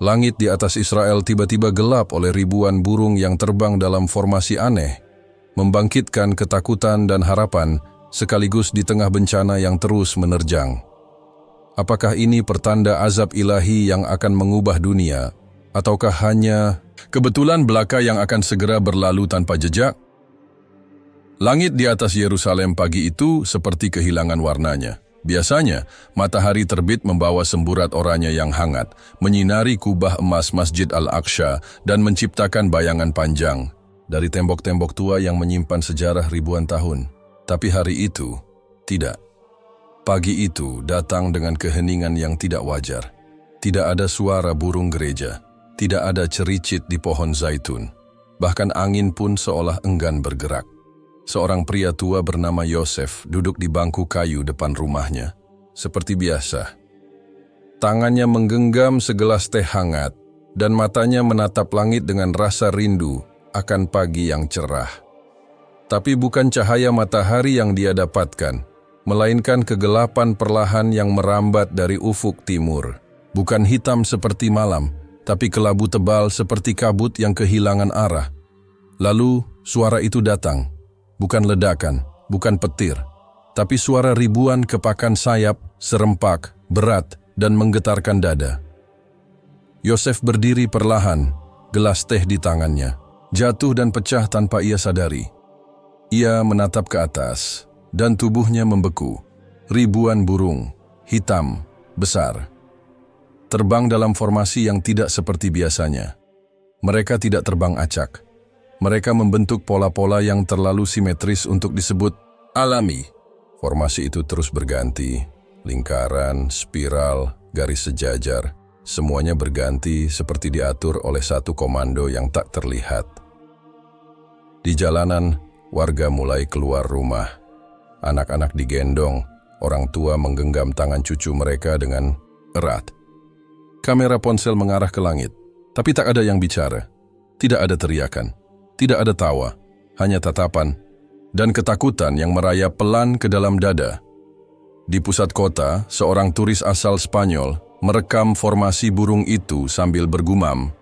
Langit di atas Israel tiba-tiba gelap oleh ribuan burung yang terbang dalam formasi aneh, membangkitkan ketakutan dan harapan sekaligus di tengah bencana yang terus menerjang. Apakah ini pertanda azab ilahi yang akan mengubah dunia, ataukah hanya kebetulan belaka yang akan segera berlalu tanpa jejak? Langit di atas Yerusalem pagi itu seperti kehilangan warnanya. Biasanya, matahari terbit membawa semburat oranye yang hangat, menyinari kubah emas Masjid Al-Aqsa dan menciptakan bayangan panjang dari tembok-tembok tua yang menyimpan sejarah ribuan tahun. Tapi hari itu, tidak. Pagi itu datang dengan keheningan yang tidak wajar. Tidak ada suara burung gereja, tidak ada cericit di pohon zaitun. Bahkan angin pun seolah enggan bergerak. Seorang pria tua bernama Yosef duduk di bangku kayu depan rumahnya. Seperti biasa, tangannya menggenggam segelas teh hangat dan matanya menatap langit dengan rasa rindu akan pagi yang cerah. Tapi bukan cahaya matahari yang dia dapatkan, melainkan kegelapan perlahan yang merambat dari ufuk timur. Bukan hitam seperti malam, tapi kelabu tebal seperti kabut yang kehilangan arah. Lalu suara itu datang. Bukan ledakan, bukan petir, tapi suara ribuan kepakan sayap, serempak, berat, dan menggetarkan dada. Yosef berdiri perlahan, gelas teh di tangannya, jatuh dan pecah tanpa ia sadari. Ia menatap ke atas, dan tubuhnya membeku. Ribuan burung, hitam, besar, terbang dalam formasi yang tidak seperti biasanya. Mereka tidak terbang acak. Mereka membentuk pola-pola yang terlalu simetris untuk disebut alami. Formasi itu terus berganti, lingkaran, spiral, garis sejajar. Semuanya berganti seperti diatur oleh satu komando yang tak terlihat. Di jalanan, warga mulai keluar rumah. Anak-anak digendong, orang tua menggenggam tangan cucu mereka dengan erat. Kamera ponsel mengarah ke langit, tapi tak ada yang bicara. Tidak ada teriakan. Tidak ada tawa, hanya tatapan dan ketakutan yang merayap pelan ke dalam dada. Di pusat kota, seorang turis asal Spanyol merekam formasi burung itu sambil bergumam,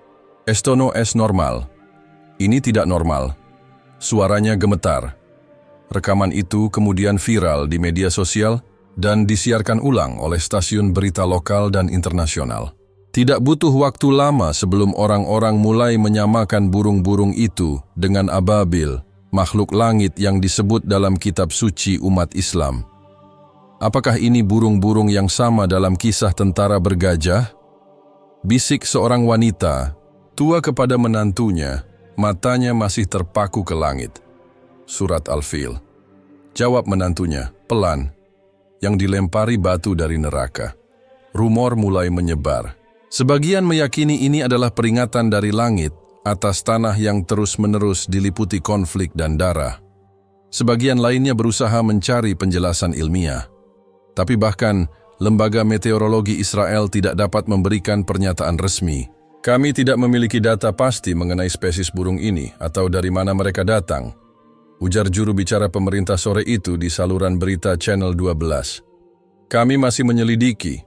"Esto no es normal." Ini tidak normal. Suaranya gemetar. Rekaman itu kemudian viral di media sosial dan disiarkan ulang oleh stasiun berita lokal dan internasional. Tidak butuh waktu lama sebelum orang-orang mulai menyamakan burung-burung itu dengan ababil, makhluk langit yang disebut dalam kitab suci umat Islam. Apakah ini burung-burung yang sama dalam kisah tentara bergajah? Bisik seorang wanita, tua kepada menantunya, matanya masih terpaku ke langit. Surat Al-Fil. Jawab menantunya, pelan, yang dilempari batu dari neraka. Rumor mulai menyebar. Sebagian meyakini ini adalah peringatan dari langit atas tanah yang terus-menerus diliputi konflik dan darah. Sebagian lainnya berusaha mencari penjelasan ilmiah. Tapi bahkan lembaga meteorologi Israel tidak dapat memberikan pernyataan resmi. Kami tidak memiliki data pasti mengenai spesies burung ini atau dari mana mereka datang, ujar juru bicara pemerintah sore itu di saluran berita Channel 12. Kami masih menyelidiki,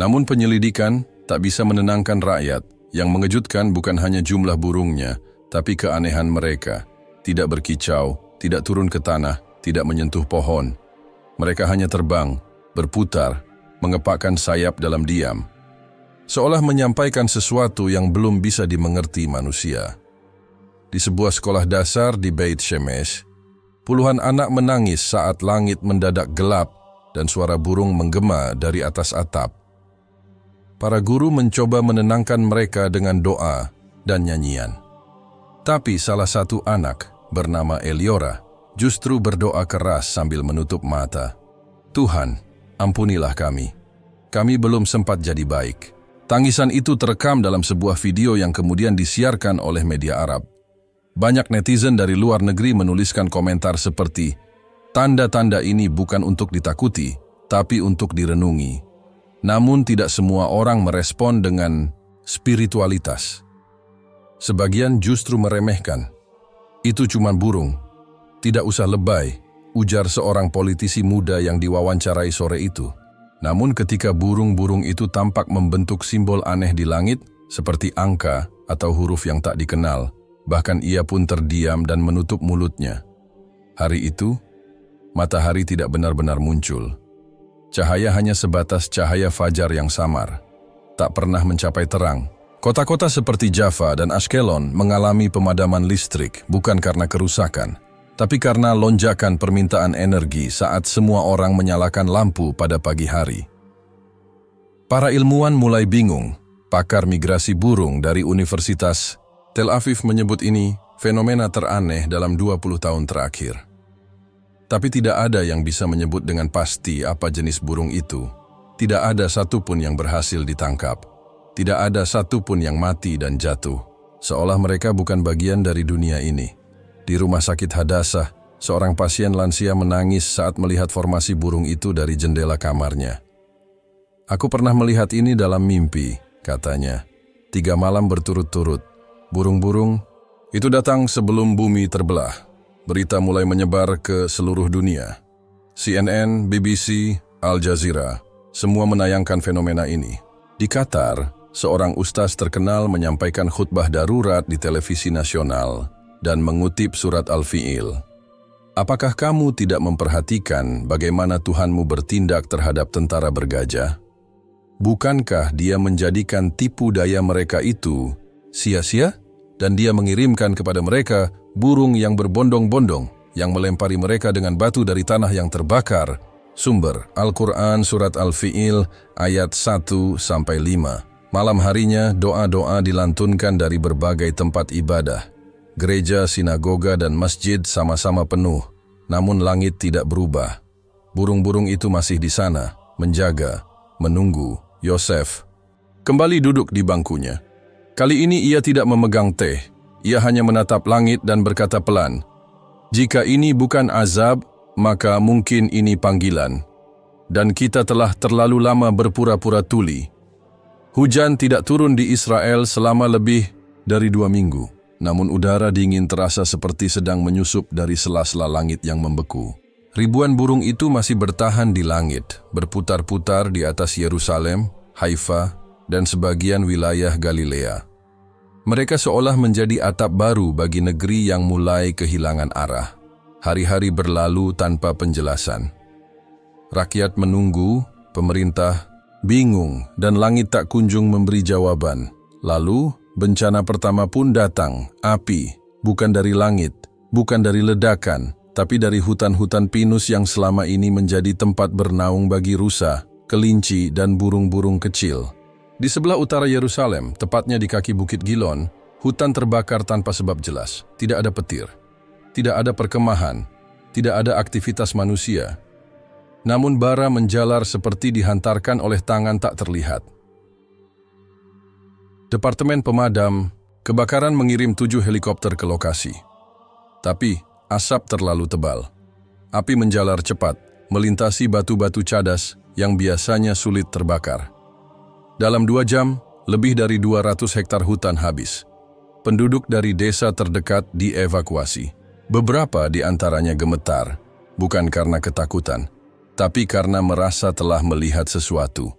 namun penyelidikan tak bisa menenangkan rakyat. Yang mengejutkan bukan hanya jumlah burungnya, tapi keanehan mereka. Tidak berkicau, tidak turun ke tanah, tidak menyentuh pohon. Mereka hanya terbang, berputar, mengepakkan sayap dalam diam. Seolah menyampaikan sesuatu yang belum bisa dimengerti manusia. Di sebuah sekolah dasar di Beit Shemesh, puluhan anak menangis saat langit mendadak gelap dan suara burung menggema dari atas atap. Para guru mencoba menenangkan mereka dengan doa dan nyanyian. Tapi salah satu anak bernama Eliora justru berdoa keras sambil menutup mata. Tuhan, ampunilah kami. Kami belum sempat jadi baik. Tangisan itu terekam dalam sebuah video yang kemudian disiarkan oleh media Arab. Banyak netizen dari luar negeri menuliskan komentar seperti, tanda-tanda ini bukan untuk ditakuti, tapi untuk direnungi. Namun tidak semua orang merespon dengan spiritualitas. Sebagian justru meremehkan. Itu cuma burung. Tidak usah lebay, ujar seorang politisi muda yang diwawancarai sore itu. Namun ketika burung-burung itu tampak membentuk simbol aneh di langit, seperti angka atau huruf yang tak dikenal. Bahkan ia pun terdiam dan menutup mulutnya. Hari itu, matahari tidak benar-benar muncul. Cahaya hanya sebatas cahaya fajar yang samar, tak pernah mencapai terang. Kota-kota seperti Java dan Ashkelon mengalami pemadaman listrik bukan karena kerusakan, tapi karena lonjakan permintaan energi saat semua orang menyalakan lampu pada pagi hari. Para ilmuwan mulai bingung. Pakar migrasi burung dari Universitas Tel Aviv menyebut ini fenomena teraneh dalam 20 tahun terakhir. Tapi tidak ada yang bisa menyebut dengan pasti apa jenis burung itu. Tidak ada satupun yang berhasil ditangkap. Tidak ada satupun yang mati dan jatuh. Seolah mereka bukan bagian dari dunia ini. Di rumah sakit Hadassah, seorang pasien lansia menangis saat melihat formasi burung itu dari jendela kamarnya. "Aku pernah melihat ini dalam mimpi," katanya. 3 malam berturut-turut. Burung-burung itu datang sebelum bumi terbelah. Berita mulai menyebar ke seluruh dunia. CNN, BBC, Al Jazeera, semua menayangkan fenomena ini. Di Qatar, seorang ustaz terkenal menyampaikan khutbah darurat di televisi nasional dan mengutip surat Al-Fi'il. "Apakah kamu tidak memperhatikan bagaimana Tuhanmu bertindak terhadap tentara bergajah? Bukankah dia menjadikan tipu daya mereka itu sia-sia? Dan dia mengirimkan kepada mereka burung yang berbondong-bondong yang melempari mereka dengan batu dari tanah yang terbakar." Sumber Al-Quran Surat Al-Fi'il ayat 1-5. Malam harinya doa-doa dilantunkan dari berbagai tempat ibadah. Gereja, sinagoga, dan masjid sama-sama penuh, namun langit tidak berubah. Burung-burung itu masih di sana, menjaga, menunggu Yosef kembali duduk di bangkunya. Kali ini ia tidak memegang teh, ia hanya menatap langit dan berkata pelan, "Jika ini bukan azab, maka mungkin ini panggilan. Dan kita telah terlalu lama berpura-pura tuli." Hujan tidak turun di Israel selama lebih dari 2 minggu, namun udara dingin terasa seperti sedang menyusup dari sela-sela langit yang membeku. Ribuan burung itu masih bertahan di langit, berputar-putar di atas Yerusalem, Haifa, dan sebagian wilayah Galilea. Mereka seolah menjadi atap baru bagi negeri yang mulai kehilangan arah. Hari-hari berlalu tanpa penjelasan. Rakyat menunggu, pemerintah bingung, dan langit tak kunjung memberi jawaban. Lalu, bencana pertama pun datang, api, bukan dari langit, bukan dari ledakan, tapi dari hutan-hutan pinus yang selama ini menjadi tempat bernaung bagi rusa, kelinci, dan burung-burung kecil. Di sebelah utara Yerusalem, tepatnya di kaki Bukit Gilon, hutan terbakar tanpa sebab jelas. Tidak ada petir, tidak ada perkemahan, tidak ada aktivitas manusia. Namun bara menjalar seperti dihantarkan oleh tangan tak terlihat. Departemen Pemadam Kebakaran mengirim 7 helikopter ke lokasi. Tapi asap terlalu tebal. Api menjalar cepat, melintasi batu-batu cadas yang biasanya sulit terbakar. Dalam 2 jam, lebih dari 200 hektar hutan habis. Penduduk dari desa terdekat dievakuasi. Beberapa di antaranya gemetar, bukan karena ketakutan, tapi karena merasa telah melihat sesuatu.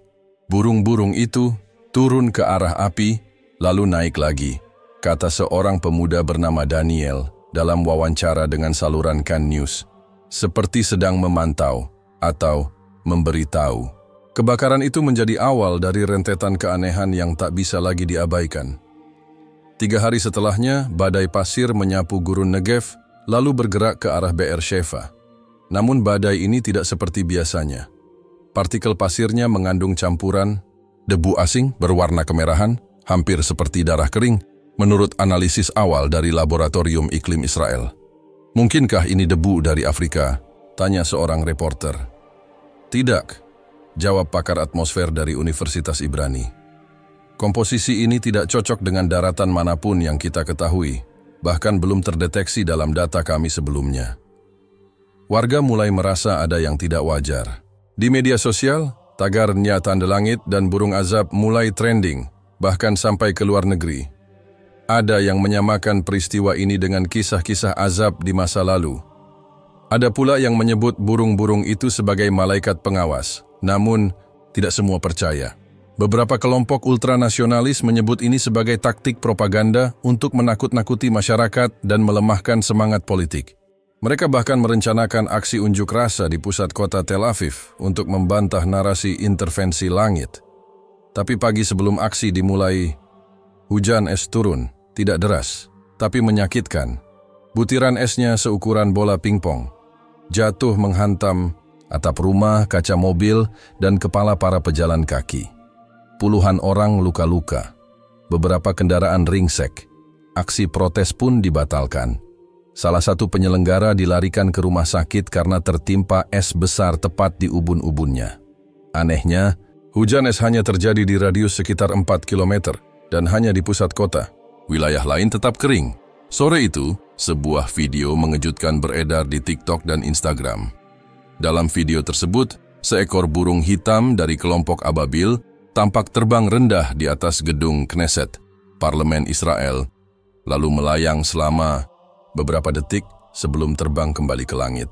Burung-burung itu turun ke arah api, lalu naik lagi, kata seorang pemuda bernama Daniel dalam wawancara dengan saluran Kan News, seperti sedang memantau atau memberitahu. Kebakaran itu menjadi awal dari rentetan keanehan yang tak bisa lagi diabaikan. 3 hari setelahnya, badai pasir menyapu gurun Negev, lalu bergerak ke arah Beersheva. Namun badai ini tidak seperti biasanya. Partikel pasirnya mengandung campuran debu asing berwarna kemerahan, hampir seperti darah kering, menurut analisis awal dari Laboratorium Iklim Israel. "Mungkinkah ini debu dari Afrika?" tanya seorang reporter. "Tidak," jawab pakar atmosfer dari Universitas Ibrani. "Komposisi ini tidak cocok dengan daratan manapun yang kita ketahui, bahkan belum terdeteksi dalam data kami sebelumnya." Warga mulai merasa ada yang tidak wajar. Di media sosial, tagar Nya Tanda Langit dan burung azab mulai trending, bahkan sampai ke luar negeri. Ada yang menyamakan peristiwa ini dengan kisah-kisah azab di masa lalu. Ada pula yang menyebut burung-burung itu sebagai malaikat pengawas. Namun, tidak semua percaya. Beberapa kelompok ultranasionalis menyebut ini sebagai taktik propaganda untuk menakut-nakuti masyarakat dan melemahkan semangat politik. Mereka bahkan merencanakan aksi unjuk rasa di pusat kota Tel Aviv untuk membantah narasi intervensi langit. Tapi pagi sebelum aksi dimulai, hujan es turun, tidak deras, tapi menyakitkan. Butiran esnya seukuran bola pingpong, jatuh menghantam atap rumah, kaca mobil, dan kepala para pejalan kaki. Puluhan orang luka-luka, beberapa kendaraan ringsek. Aksi protes pun dibatalkan. Salah satu penyelenggara dilarikan ke rumah sakit karena tertimpa es besar tepat di ubun-ubunnya. Anehnya, hujan es hanya terjadi di radius sekitar 4 km dan hanya di pusat kota. Wilayah lain tetap kering. Sore itu, sebuah video mengejutkan beredar di TikTok dan Instagram. Dalam video tersebut, seekor burung hitam dari kelompok Ababil tampak terbang rendah di atas gedung Knesset, Parlemen Israel, lalu melayang selama beberapa detik sebelum terbang kembali ke langit.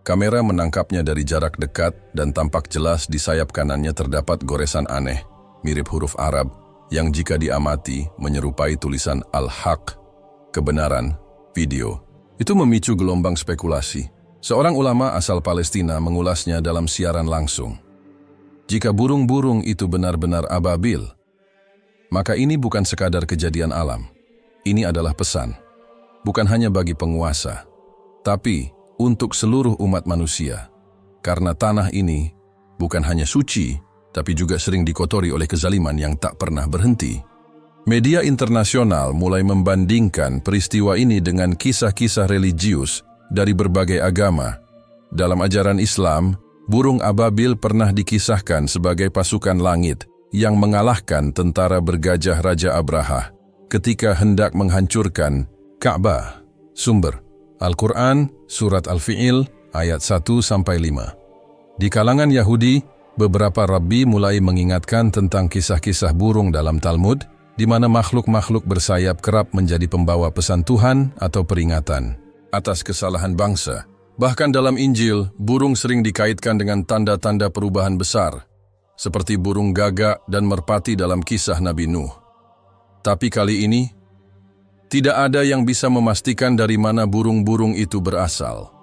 Kamera menangkapnya dari jarak dekat dan tampak jelas di sayap kanannya terdapat goresan aneh, mirip huruf Arab, yang jika diamati menyerupai tulisan Al-Haq, kebenaran, video. Itu memicu gelombang spekulasi. Seorang ulama asal Palestina mengulasnya dalam siaran langsung. Jika burung-burung itu benar-benar ababil, maka ini bukan sekadar kejadian alam. Ini adalah pesan. Bukan hanya bagi penguasa, tapi untuk seluruh umat manusia. Karena tanah ini bukan hanya suci, tapi juga sering dikotori oleh kezaliman yang tak pernah berhenti. Media internasional mulai membandingkan peristiwa ini dengan kisah-kisah religius dari berbagai agama. Dalam ajaran Islam, burung ababil pernah dikisahkan sebagai pasukan langit yang mengalahkan tentara bergajah Raja Abraha ketika hendak menghancurkan Ka'bah. Sumber Al-Quran, Surat Al-Fi'il, ayat 1-5. Di kalangan Yahudi, beberapa rabbi mulai mengingatkan tentang kisah-kisah burung dalam Talmud, di mana makhluk-makhluk bersayap kerap menjadi pembawa pesan Tuhan atau peringatan atas kesalahan bangsa. Bahkan dalam Injil, burung sering dikaitkan dengan tanda-tanda perubahan besar, seperti burung gagak dan merpati dalam kisah Nabi Nuh. Tapi kali ini, tidak ada yang bisa memastikan dari mana burung-burung itu berasal.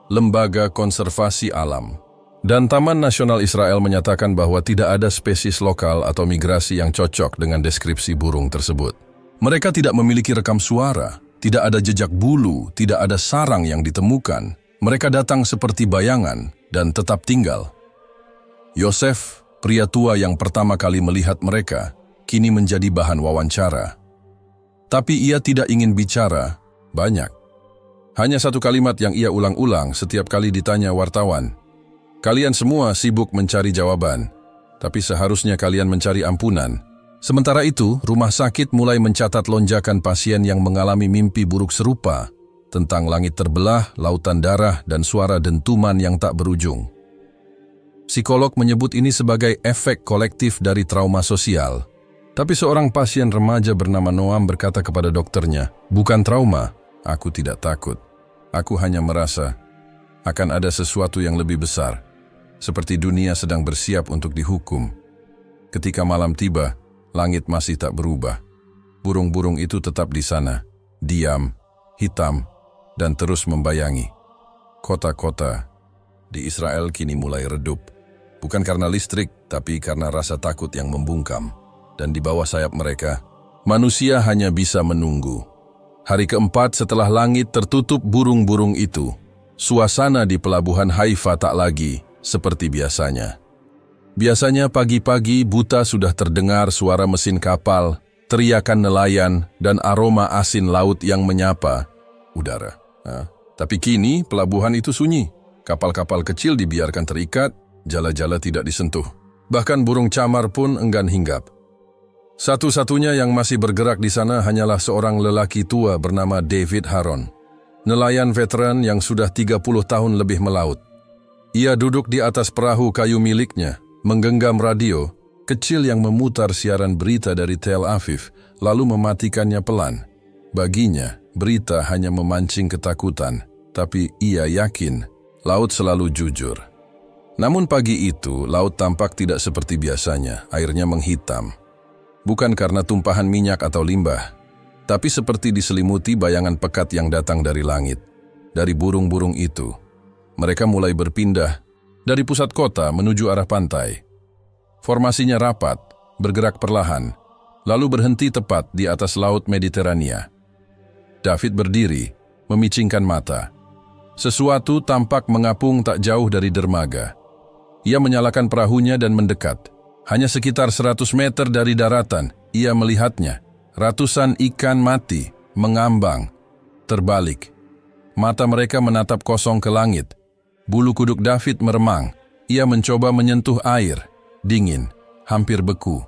Lembaga Konservasi Alam dan Taman Nasional Israel menyatakan bahwa tidak ada spesies lokal atau migrasi yang cocok dengan deskripsi burung tersebut. Mereka tidak memiliki rekam suara, tidak ada jejak bulu, tidak ada sarang yang ditemukan. Mereka datang seperti bayangan dan tetap tinggal. Yosef, pria tua yang pertama kali melihat mereka, kini menjadi bahan wawancara. Tapi ia tidak ingin bicara banyak. Hanya satu kalimat yang ia ulang-ulang setiap kali ditanya wartawan. Kalian semua sibuk mencari jawaban, tapi seharusnya kalian mencari ampunan. Sementara itu, rumah sakit mulai mencatat lonjakan pasien yang mengalami mimpi buruk serupa tentang langit terbelah, lautan darah, dan suara dentuman yang tak berujung. Psikolog menyebut ini sebagai efek kolektif dari trauma sosial. Tapi seorang pasien remaja bernama Noam berkata kepada dokternya, "Bukan trauma, aku tidak takut. Aku hanya merasa akan ada sesuatu yang lebih besar, seperti dunia sedang bersiap untuk dihukum." Ketika malam tiba, langit masih tak berubah. Burung-burung itu tetap di sana, diam, hitam, dan terus membayangi. Kota-kota di Israel kini mulai redup, bukan karena listrik, tapi karena rasa takut yang membungkam. Dan di bawah sayap mereka, manusia hanya bisa menunggu. Hari keempat setelah langit tertutup burung-burung itu, suasana di pelabuhan Haifa tak lagi seperti biasanya. Biasanya pagi-pagi buta sudah terdengar suara mesin kapal, teriakan nelayan, dan aroma asin laut yang menyapa udara. Tapi kini pelabuhan itu sunyi. Kapal-kapal kecil dibiarkan terikat, jala-jala tidak disentuh. Bahkan burung camar pun enggan hinggap. Satu-satunya yang masih bergerak di sana hanyalah seorang lelaki tua bernama David Haron, nelayan veteran yang sudah 30 tahun lebih melaut. Ia duduk di atas perahu kayu miliknya, menggenggam radio kecil yang memutar siaran berita dari Tel Aviv, lalu mematikannya pelan. Baginya, berita hanya memancing ketakutan, tapi ia yakin laut selalu jujur. Namun pagi itu, laut tampak tidak seperti biasanya, airnya menghitam. Bukan karena tumpahan minyak atau limbah, tapi seperti diselimuti bayangan pekat yang datang dari langit. Dari burung-burung itu, mereka mulai berpindah dari pusat kota menuju arah pantai. Formasinya rapat, bergerak perlahan, lalu berhenti tepat di atas laut Mediterania. David berdiri, memicingkan mata. Sesuatu tampak mengapung tak jauh dari dermaga. Ia menyalakan perahunya dan mendekat. Hanya sekitar 100 meter dari daratan, ia melihatnya. Ratusan ikan mati, mengambang, terbalik. Mata mereka menatap kosong ke langit. Bulu kuduk David meremang. Ia mencoba menyentuh air, dingin, hampir beku.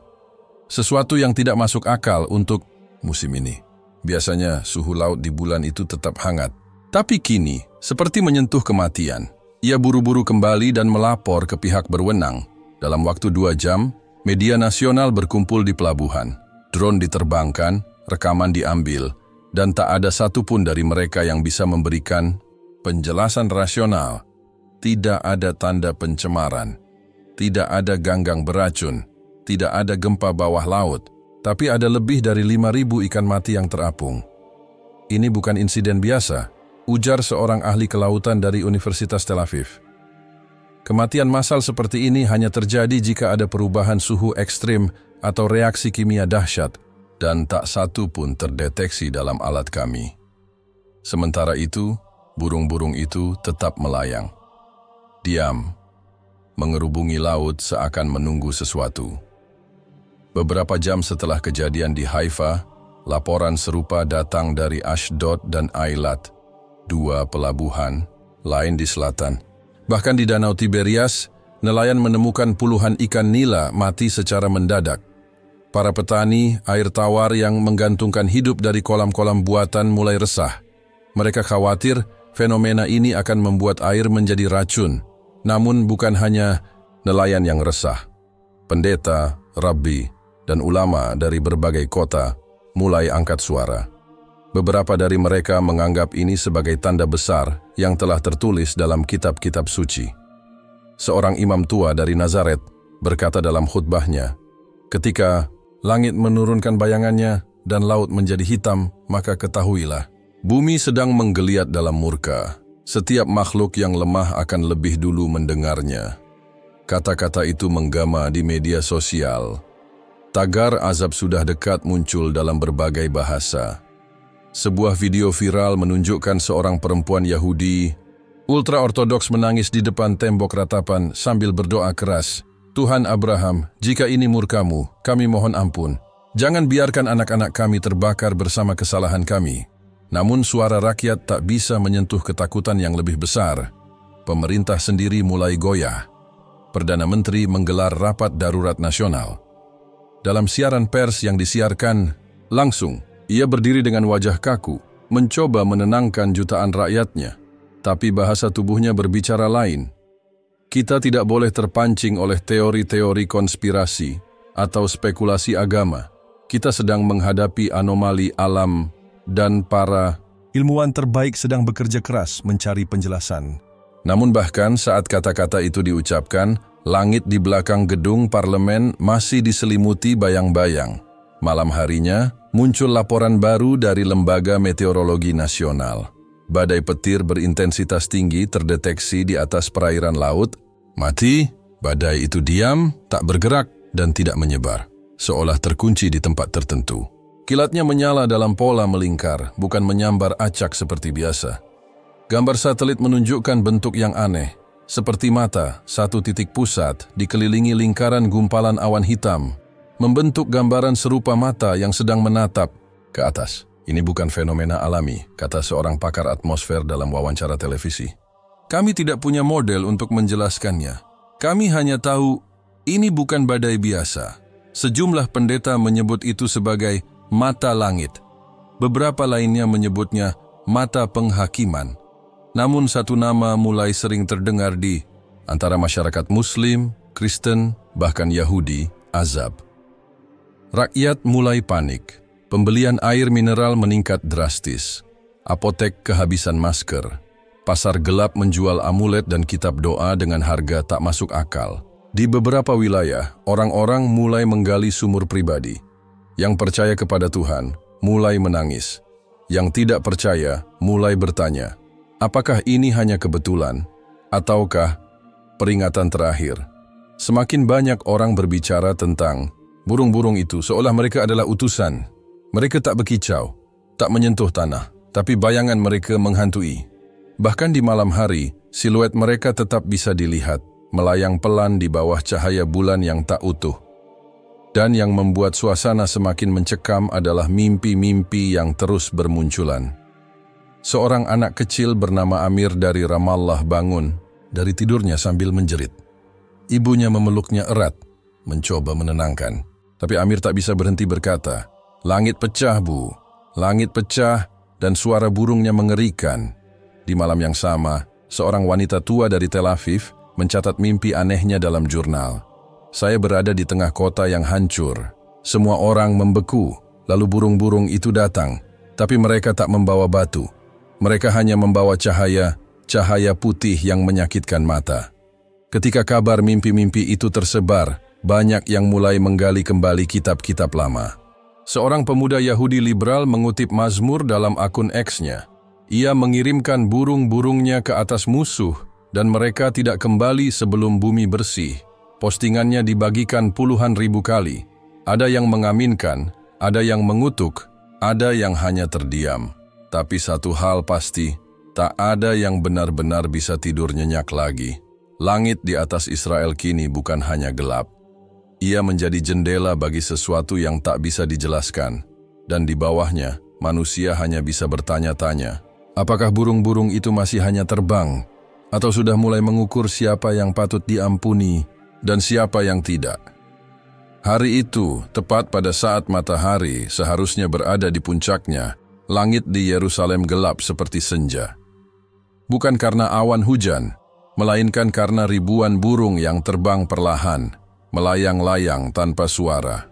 Sesuatu yang tidak masuk akal untuk musim ini. Biasanya suhu laut di bulan itu tetap hangat. Tapi kini, seperti menyentuh kematian. Ia buru-buru kembali dan melapor ke pihak berwenang. Dalam waktu 2 jam, media nasional berkumpul di pelabuhan. Drone diterbangkan, rekaman diambil, dan tak ada satupun dari mereka yang bisa memberikan penjelasan rasional. Tidak ada tanda pencemaran, tidak ada ganggang beracun, tidak ada gempa bawah laut, tapi ada lebih dari 5.000 ikan mati yang terapung. Ini bukan insiden biasa, ujar seorang ahli kelautan dari Universitas Tel Aviv. Kematian massal seperti ini hanya terjadi jika ada perubahan suhu ekstrim atau reaksi kimia dahsyat, dan tak satu pun terdeteksi dalam alat kami. Sementara itu, burung-burung itu tetap melayang. Diam, mengerubungi laut seakan menunggu sesuatu. Beberapa jam setelah kejadian di Haifa, laporan serupa datang dari Ashdod dan Eilat, 2 pelabuhan lain di selatan. Bahkan di Danau Tiberias, nelayan menemukan puluhan ikan nila mati secara mendadak. Para petani air tawar yang menggantungkan hidup dari kolam-kolam buatan mulai resah. Mereka khawatir fenomena ini akan membuat air menjadi racun. Namun bukan hanya nelayan yang resah. Pendeta, rabbi, dan ulama dari berbagai kota mulai angkat suara. Beberapa dari mereka menganggap ini sebagai tanda besar yang telah tertulis dalam kitab-kitab suci. Seorang imam tua dari Nazaret berkata dalam khutbahnya, "Ketika langit menurunkan bayangannya dan laut menjadi hitam, maka ketahuilah, bumi sedang menggeliat dalam murka. Setiap makhluk yang lemah akan lebih dulu mendengarnya." Kata-kata itu menggama di media sosial. Tagar azab sudah dekat muncul dalam berbagai bahasa. Sebuah video viral menunjukkan seorang perempuan Yahudi ultra-ortodoks menangis di depan tembok ratapan sambil berdoa keras, "Tuhan Abraham, jika ini murkamu, kami mohon ampun. Jangan biarkan anak-anak kami terbakar bersama kesalahan kami." Namun suara rakyat tak bisa menyentuh ketakutan yang lebih besar. Pemerintah sendiri mulai goyah. Perdana Menteri menggelar rapat darurat nasional. Dalam siaran pers yang disiarkan langsung, ia berdiri dengan wajah kaku, mencoba menenangkan jutaan rakyatnya. Tapi bahasa tubuhnya berbicara lain. Kita tidak boleh terpancing oleh teori-teori konspirasi atau spekulasi agama. Kita sedang menghadapi anomali alam dan para ilmuwan terbaik sedang bekerja keras mencari penjelasan. Namun bahkan saat kata-kata itu diucapkan, langit di belakang gedung parlemen masih diselimuti bayang-bayang. Malam harinya, muncul laporan baru dari Lembaga Meteorologi Nasional. Badai petir berintensitas tinggi terdeteksi di atas perairan laut. Mati, badai itu diam, tak bergerak, dan tidak menyebar, seolah terkunci di tempat tertentu. Kilatnya menyala dalam pola melingkar, bukan menyambar acak seperti biasa. Gambar satelit menunjukkan bentuk yang aneh, seperti mata, satu titik pusat dikelilingi lingkaran gumpalan awan hitam, membentuk gambaran serupa mata yang sedang menatap ke atas. Ini bukan fenomena alami, kata seorang pakar atmosfer dalam wawancara televisi. Kami tidak punya model untuk menjelaskannya. Kami hanya tahu ini bukan badai biasa. Sejumlah pendeta menyebut itu sebagai mata langit. Beberapa lainnya menyebutnya mata penghakiman. Namun satu nama mulai sering terdengar di antara masyarakat Muslim, Kristen, bahkan Yahudi, azab. Rakyat mulai panik. Pembelian air mineral meningkat drastis. Apotek kehabisan masker. Pasar gelap menjual amulet dan kitab doa dengan harga tak masuk akal. Di beberapa wilayah, orang-orang mulai menggali sumur pribadi. Yang percaya kepada Tuhan mulai menangis. Yang tidak percaya mulai bertanya, apakah ini hanya kebetulan ataukah peringatan terakhir? Semakin banyak orang berbicara tentang burung-burung itu seolah mereka adalah utusan. Mereka tak berkicau, tak menyentuh tanah, tapi bayangan mereka menghantui. Bahkan di malam hari, siluet mereka tetap bisa dilihat, melayang pelan di bawah cahaya bulan yang tak utuh. Dan yang membuat suasana semakin mencekam adalah mimpi-mimpi yang terus bermunculan. Seorang anak kecil bernama Amir dari Ramallah bangun dari tidurnya sambil menjerit. Ibunya memeluknya erat, mencoba menenangkan. Tapi Amir tak bisa berhenti berkata, "Langit pecah, Bu. Langit pecah," dan suara burungnya mengerikan. Di malam yang sama, seorang wanita tua dari Tel Aviv mencatat mimpi anehnya dalam jurnal. Saya berada di tengah kota yang hancur. Semua orang membeku, lalu burung-burung itu datang. Tapi mereka tak membawa batu. Mereka hanya membawa cahaya putih yang menyakitkan mata. Ketika kabar mimpi-mimpi itu tersebar, banyak yang mulai menggali kembali kitab-kitab lama. Seorang pemuda Yahudi liberal mengutip Mazmur dalam akun X-nya. Ia mengirimkan burung-burungnya ke atas musuh dan mereka tidak kembali sebelum bumi bersih. Postingannya dibagikan puluhan ribu kali. Ada yang mengaminkan, ada yang mengutuk, ada yang hanya terdiam. Tapi satu hal pasti, tak ada yang benar-benar bisa tidur nyenyak lagi. Langit di atas Israel kini bukan hanya gelap. Ia menjadi jendela bagi sesuatu yang tak bisa dijelaskan. Dan di bawahnya, manusia hanya bisa bertanya-tanya. Apakah burung-burung itu masih hanya terbang? Atau sudah mulai mengukur siapa yang patut diampuni dan siapa yang tidak? Hari itu, tepat pada saat matahari seharusnya berada di puncaknya, langit di Yerusalem gelap seperti senja. Bukan karena awan hujan, melainkan karena ribuan burung yang terbang perlahan, melayang-layang tanpa suara.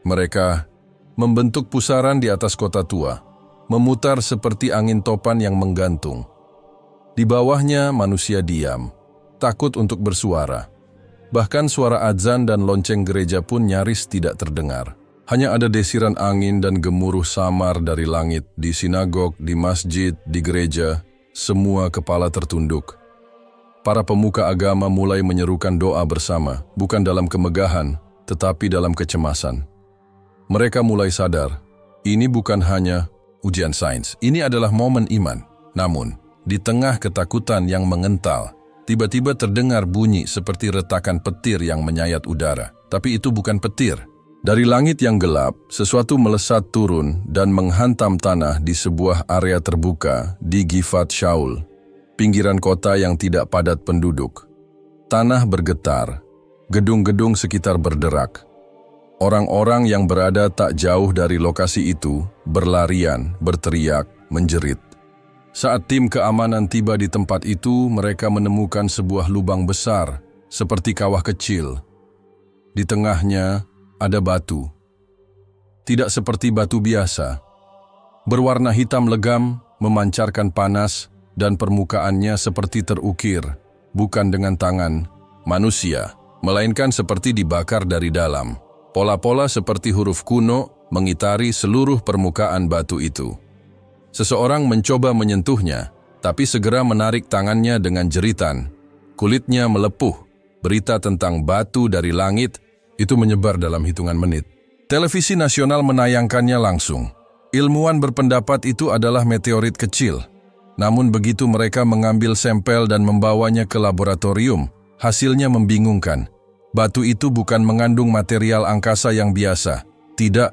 Mereka membentuk pusaran di atas kota tua, memutar seperti angin topan yang menggantung. Di bawahnya manusia diam, takut untuk bersuara. Bahkan suara azan dan lonceng gereja pun nyaris tidak terdengar. Hanya ada desiran angin dan gemuruh samar dari langit. Di sinagog, di masjid, di gereja, semua kepala tertunduk. Para pemuka agama mulai menyerukan doa bersama, bukan dalam kemegahan, tetapi dalam kecemasan. Mereka mulai sadar, ini bukan hanya ujian sains, ini adalah momen iman. Namun, di tengah ketakutan yang mengental, tiba-tiba terdengar bunyi seperti retakan petir yang menyayat udara. Tapi itu bukan petir. Dari langit yang gelap, sesuatu melesat turun dan menghantam tanah di sebuah area terbuka di Gifat Shaul, pinggiran kota yang tidak padat penduduk. Tanah bergetar, gedung-gedung sekitar berderak. Orang-orang yang berada tak jauh dari lokasi itu berlarian, berteriak, menjerit. Saat tim keamanan tiba di tempat itu, mereka menemukan sebuah lubang besar, seperti kawah kecil. Di tengahnya ada batu. Tidak seperti batu biasa. Berwarna hitam legam, memancarkan panas, dan permukaannya seperti terukir, bukan dengan tangan manusia, melainkan seperti dibakar dari dalam. Pola-pola seperti huruf kuno mengitari seluruh permukaan batu itu. Seseorang mencoba menyentuhnya, tapi segera menarik tangannya dengan jeritan. Kulitnya melepuh. Berita tentang batu dari langit itu menyebar dalam hitungan menit. Televisi nasional menayangkannya langsung. Ilmuwan berpendapat itu adalah meteorit kecil. Namun begitu mereka mengambil sampel dan membawanya ke laboratorium, hasilnya membingungkan. Batu itu bukan mengandung material angkasa yang biasa. Tidak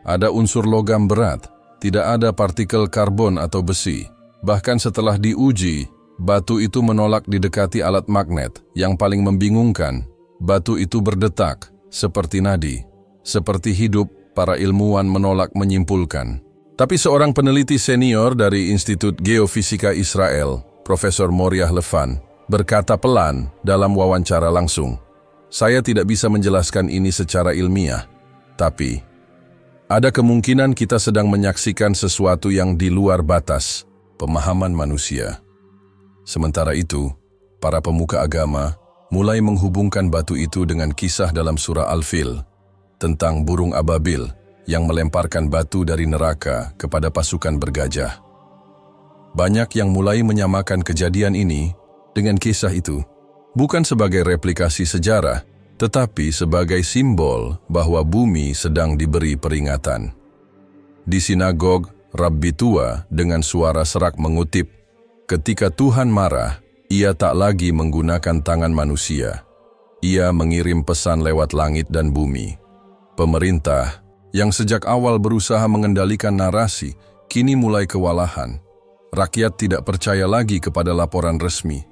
ada unsur logam berat. Tidak ada partikel karbon atau besi. Bahkan setelah diuji, batu itu menolak didekati alat magnet. Yang paling membingungkan, batu itu berdetak, seperti nadi. Seperti hidup, para ilmuwan menolak menyimpulkan. Tapi seorang peneliti senior dari Institut Geofisika Israel, Profesor Moriah Levan, berkata pelan dalam wawancara langsung, "Saya tidak bisa menjelaskan ini secara ilmiah, tapi ada kemungkinan kita sedang menyaksikan sesuatu yang di luar batas pemahaman manusia." Sementara itu, para pemuka agama mulai menghubungkan batu itu dengan kisah dalam surah Al-Fil tentang burung ababil yang melemparkan batu dari neraka kepada pasukan bergajah. Banyak yang mulai menyamakan kejadian ini dengan kisah itu, bukan sebagai replikasi sejarah, tetapi sebagai simbol bahwa bumi sedang diberi peringatan. Di sinagog, Rabbi tua dengan suara serak mengutip, "Ketika Tuhan marah, Ia tak lagi menggunakan tangan manusia. Ia mengirim pesan lewat langit dan bumi." Pemerintah yang sejak awal berusaha mengendalikan narasi, kini mulai kewalahan. Rakyat tidak percaya lagi kepada laporan resmi.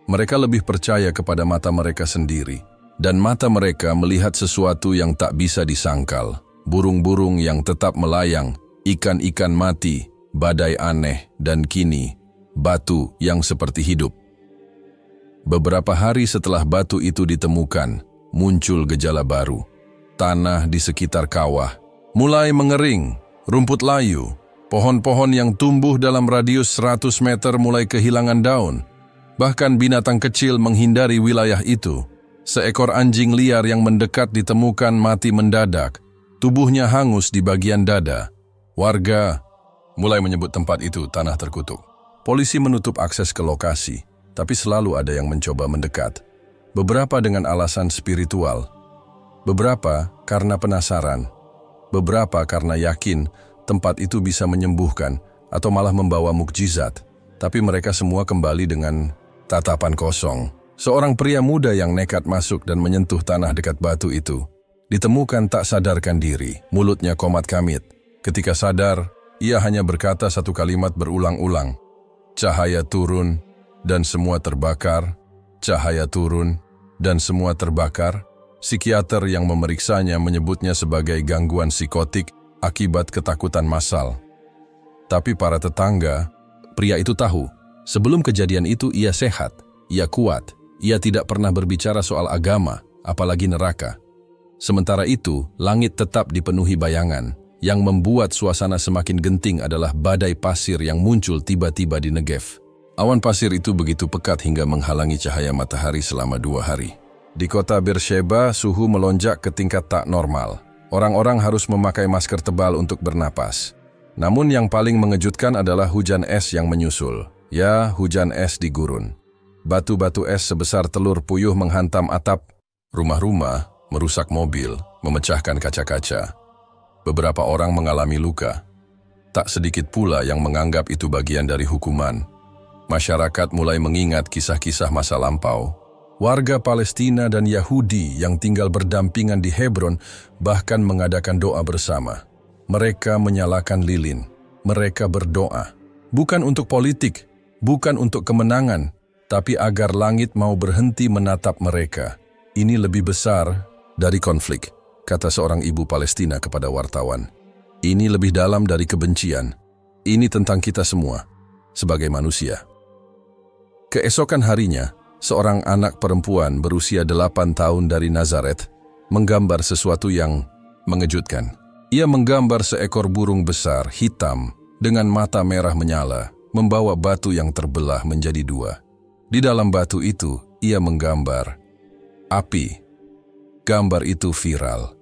Mereka lebih percaya kepada mata mereka sendiri. Dan mata mereka melihat sesuatu yang tak bisa disangkal. Burung-burung yang tetap melayang, ikan-ikan mati, badai aneh, dan kini, batu yang seperti hidup. Beberapa hari setelah batu itu ditemukan, muncul gejala baru. Tanah di sekitar kawah mulai mengering, rumput layu, pohon-pohon yang tumbuh dalam radius 100 meter mulai kehilangan daun. Bahkan binatang kecil menghindari wilayah itu. Seekor anjing liar yang mendekat ditemukan mati mendadak, tubuhnya hangus di bagian dada. Warga mulai menyebut tempat itu tanah terkutuk. Polisi menutup akses ke lokasi, tapi selalu ada yang mencoba mendekat. Beberapa dengan alasan spiritual, beberapa karena penasaran, beberapa karena yakin tempat itu bisa menyembuhkan atau malah membawa mukjizat. Tapi mereka semua kembali dengan tatapan kosong. Seorang pria muda yang nekat masuk dan menyentuh tanah dekat batu itu ditemukan tak sadarkan diri, mulutnya komat kamit. Ketika sadar, ia hanya berkata satu kalimat berulang-ulang, "Cahaya turun dan semua terbakar, cahaya turun dan semua terbakar." Psikiater yang memeriksanya menyebutnya sebagai gangguan psikotik akibat ketakutan massal. Tapi para tetangga, pria itu tahu, sebelum kejadian itu ia sehat, ia kuat, ia tidak pernah berbicara soal agama, apalagi neraka. Sementara itu, langit tetap dipenuhi bayangan. Yang membuat suasana semakin genting adalah badai pasir yang muncul tiba-tiba di Negev. Awan pasir itu begitu pekat hingga menghalangi cahaya matahari selama 2 hari. Di kota Beersheba, suhu melonjak ke tingkat tak normal. Orang-orang harus memakai masker tebal untuk bernapas. Namun yang paling mengejutkan adalah hujan es yang menyusul. Ya, hujan es di gurun. Batu-batu es sebesar telur puyuh menghantam atap rumah-rumah, merusak mobil, memecahkan kaca-kaca. Beberapa orang mengalami luka. Tak sedikit pula yang menganggap itu bagian dari hukuman. Masyarakat mulai mengingat kisah-kisah masa lampau. Warga Palestina dan Yahudi yang tinggal berdampingan di Hebron bahkan mengadakan doa bersama. Mereka menyalakan lilin. Mereka berdoa. Bukan untuk politik, bukan untuk kemenangan, tapi agar langit mau berhenti menatap mereka. Ini lebih besar dari konflik, kata seorang ibu Palestina kepada wartawan. Ini lebih dalam dari kebencian. Ini tentang kita semua, sebagai manusia. Keesokan harinya, seorang anak perempuan berusia 8 tahun dari Nazaret menggambar sesuatu yang mengejutkan. Ia menggambar seekor burung besar, hitam, dengan mata merah menyala, membawa batu yang terbelah menjadi 2. Di dalam batu itu, ia menggambar api. Gambar itu viral.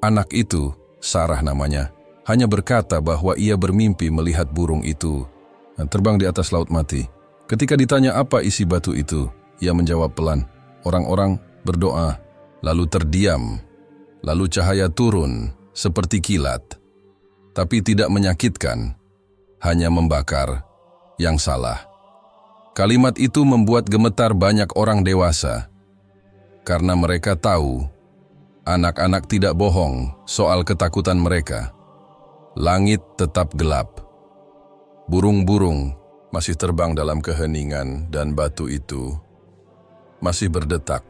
Anak itu, Sarah namanya, hanya berkata bahwa ia bermimpi melihat burung itu terbang di atas laut mati. Ketika ditanya apa isi batu itu, ia menjawab pelan, "Orang-orang berdoa, lalu terdiam, lalu cahaya turun seperti kilat, tapi tidak menyakitkan, hanya membakar yang salah." Kalimat itu membuat gemetar banyak orang dewasa, karena mereka tahu anak-anak tidak bohong soal ketakutan mereka. Langit tetap gelap. Burung-burung masih terbang dalam keheningan dan batu itu masih berdetak.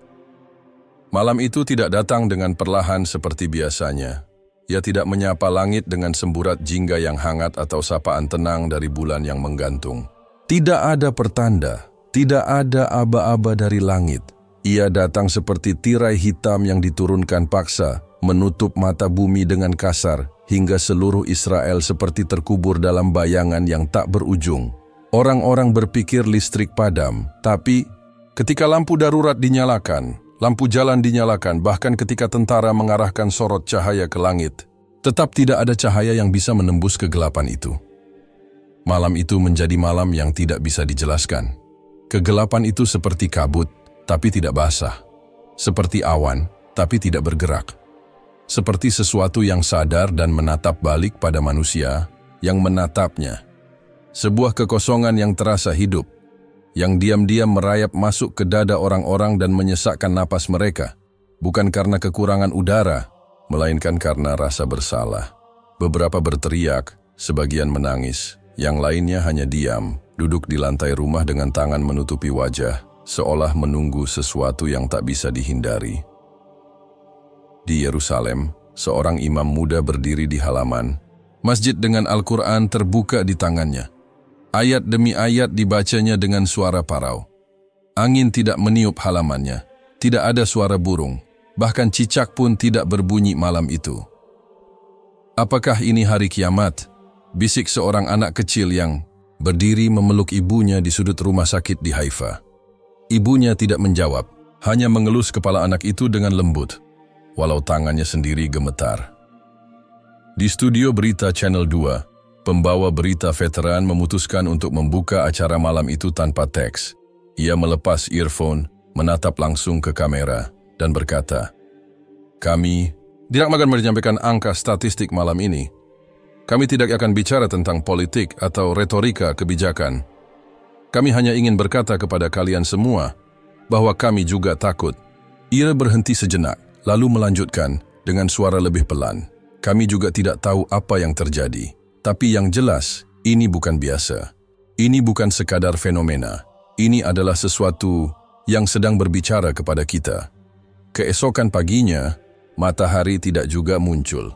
Malam itu tidak datang dengan perlahan seperti biasanya. Ia tidak menyapa langit dengan semburat jingga yang hangat atau sapaan tenang dari bulan yang menggantung. Tidak ada pertanda, tidak ada aba-aba dari langit. Ia datang seperti tirai hitam yang diturunkan paksa, menutup mata bumi dengan kasar, hingga seluruh Israel seperti terkubur dalam bayangan yang tak berujung. Orang-orang berpikir listrik padam, tapi ketika lampu darurat dinyalakan, lampu jalan dinyalakan, bahkan ketika tentara mengarahkan sorot cahaya ke langit, tetap tidak ada cahaya yang bisa menembus kegelapan itu. Malam itu menjadi malam yang tidak bisa dijelaskan. Kegelapan itu seperti kabut, tapi tidak basah. Seperti awan, tapi tidak bergerak. Seperti sesuatu yang sadar dan menatap balik pada manusia yang menatapnya. Sebuah kekosongan yang terasa hidup, yang diam-diam merayap masuk ke dada orang-orang dan menyesakkan napas mereka, bukan karena kekurangan udara, melainkan karena rasa bersalah. Beberapa berteriak, sebagian menangis, yang lainnya hanya diam, duduk di lantai rumah dengan tangan menutupi wajah, seolah menunggu sesuatu yang tak bisa dihindari. Di Yerusalem, seorang imam muda berdiri di halaman. Masjid dengan Al-Quran terbuka di tangannya. Ayat demi ayat dibacanya dengan suara parau. Angin tidak meniup halamannya. Tidak ada suara burung. Bahkan cicak pun tidak berbunyi malam itu. Apakah ini hari kiamat? Bisik seorang anak kecil yang berdiri memeluk ibunya di sudut rumah sakit di Haifa. Ibunya tidak menjawab, hanya mengelus kepala anak itu dengan lembut, walau tangannya sendiri gemetar. Di studio berita Channel 2, pembawa berita veteran memutuskan untuk membuka acara malam itu tanpa teks. Ia melepas earphone, menatap langsung ke kamera, dan berkata, "Kami tidak akan menyampaikan angka statistik malam ini. Kami tidak akan bicara tentang politik atau retorika kebijakan. Kami hanya ingin berkata kepada kalian semua bahwa kami juga takut." Ia berhenti sejenak, lalu melanjutkan dengan suara lebih pelan. "Kami juga tidak tahu apa yang terjadi. Tapi yang jelas, ini bukan biasa. Ini bukan sekadar fenomena. Ini adalah sesuatu yang sedang berbicara kepada kita." Keesokan paginya, matahari tidak juga muncul.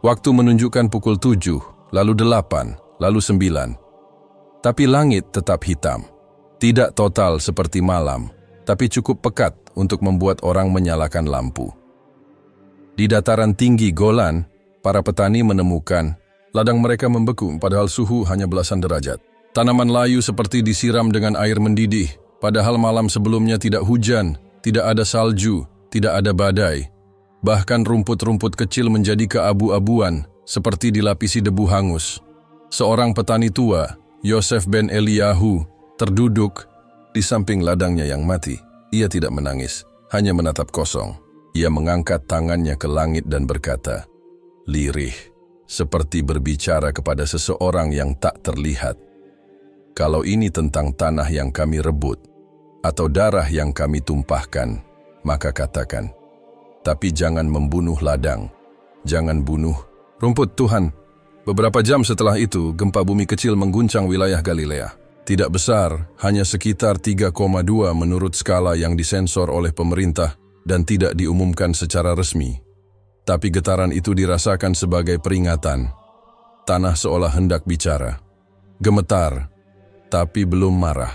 Waktu menunjukkan pukul 7, lalu 8, lalu 9. Tapi langit tetap hitam. Tidak total seperti malam, tapi cukup pekat untuk membuat orang menyalakan lampu. Di dataran tinggi Golan, para petani menemukan ladang mereka membeku padahal suhu hanya belasan derajat. Tanaman layu seperti disiram dengan air mendidih, padahal malam sebelumnya tidak hujan, tidak ada salju, tidak ada badai. Bahkan rumput-rumput kecil menjadi keabu-abuan, seperti dilapisi debu hangus. Seorang petani tua, Yosef ben Eliyahu, terduduk di samping ladangnya yang mati. Ia tidak menangis, hanya menatap kosong. Ia mengangkat tangannya ke langit dan berkata, lirih, seperti berbicara kepada seseorang yang tak terlihat. "Kalau ini tentang tanah yang kami rebut, atau darah yang kami tumpahkan, maka katakan. Tapi jangan membunuh ladang, jangan bunuh rumput Tuhan." Beberapa jam setelah itu, gempa bumi kecil mengguncang wilayah Galilea. Tidak besar, hanya sekitar 3,2 menurut skala yang disensor oleh pemerintah dan tidak diumumkan secara resmi. Tapi getaran itu dirasakan sebagai peringatan. Tanah seolah hendak bicara. Gemetar, tapi belum marah.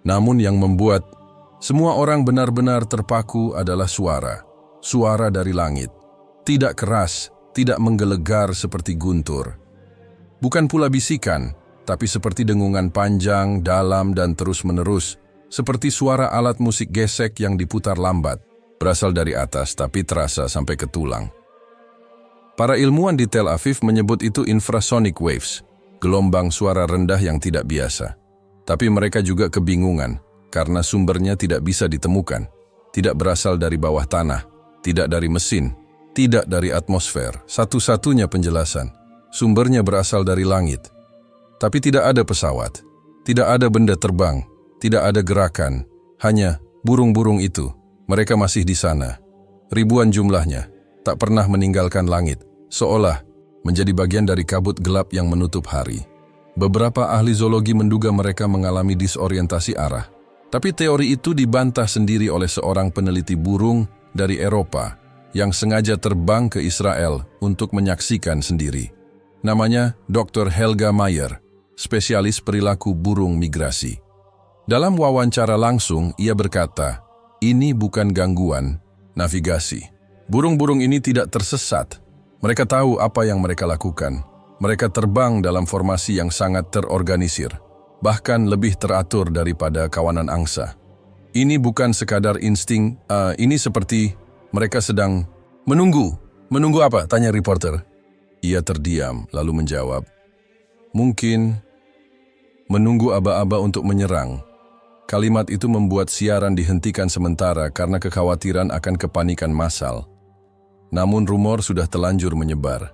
Namun yang membuat semua orang benar-benar terpaku adalah suara. Suara dari langit. Tidak keras, tidak menggelegar seperti guntur. Bukan pula bisikan, tapi seperti dengungan panjang, dalam, dan terus-menerus. Seperti suara alat musik gesek yang diputar lambat. Berasal dari atas, tapi terasa sampai ke tulang. Para ilmuwan di Tel Aviv menyebut itu infrasonic waves, gelombang suara rendah yang tidak biasa. Tapi mereka juga kebingungan, karena sumbernya tidak bisa ditemukan. Tidak berasal dari bawah tanah. Tidak dari mesin, tidak dari atmosfer. Satu-satunya penjelasan, sumbernya berasal dari langit. Tapi tidak ada pesawat, tidak ada benda terbang, tidak ada gerakan, hanya burung-burung itu. Mereka masih di sana. Ribuan jumlahnya, tak pernah meninggalkan langit, seolah menjadi bagian dari kabut gelap yang menutup hari. Beberapa ahli zoologi menduga mereka mengalami disorientasi arah. Tapi teori itu dibantah sendiri oleh seorang peneliti burung dari Eropa yang sengaja terbang ke Israel untuk menyaksikan sendiri. Namanya Dr. Helga Mayer, spesialis perilaku burung migrasi. Dalam wawancara langsung, ia berkata, "Ini bukan gangguan navigasi. Burung-burung ini tidak tersesat. Mereka tahu apa yang mereka lakukan. Mereka terbang dalam formasi yang sangat terorganisir. bahkan lebih teratur daripada kawanan angsa. Ini bukan sekadar insting, ini seperti mereka sedang menunggu. Menunggu apa? Tanya reporter. Ia terdiam, lalu menjawab, mungkin menunggu aba-aba untuk menyerang. Kalimat itu membuat siaran dihentikan sementara karena kekhawatiran akan kepanikan massal. Namun rumor sudah telanjur menyebar.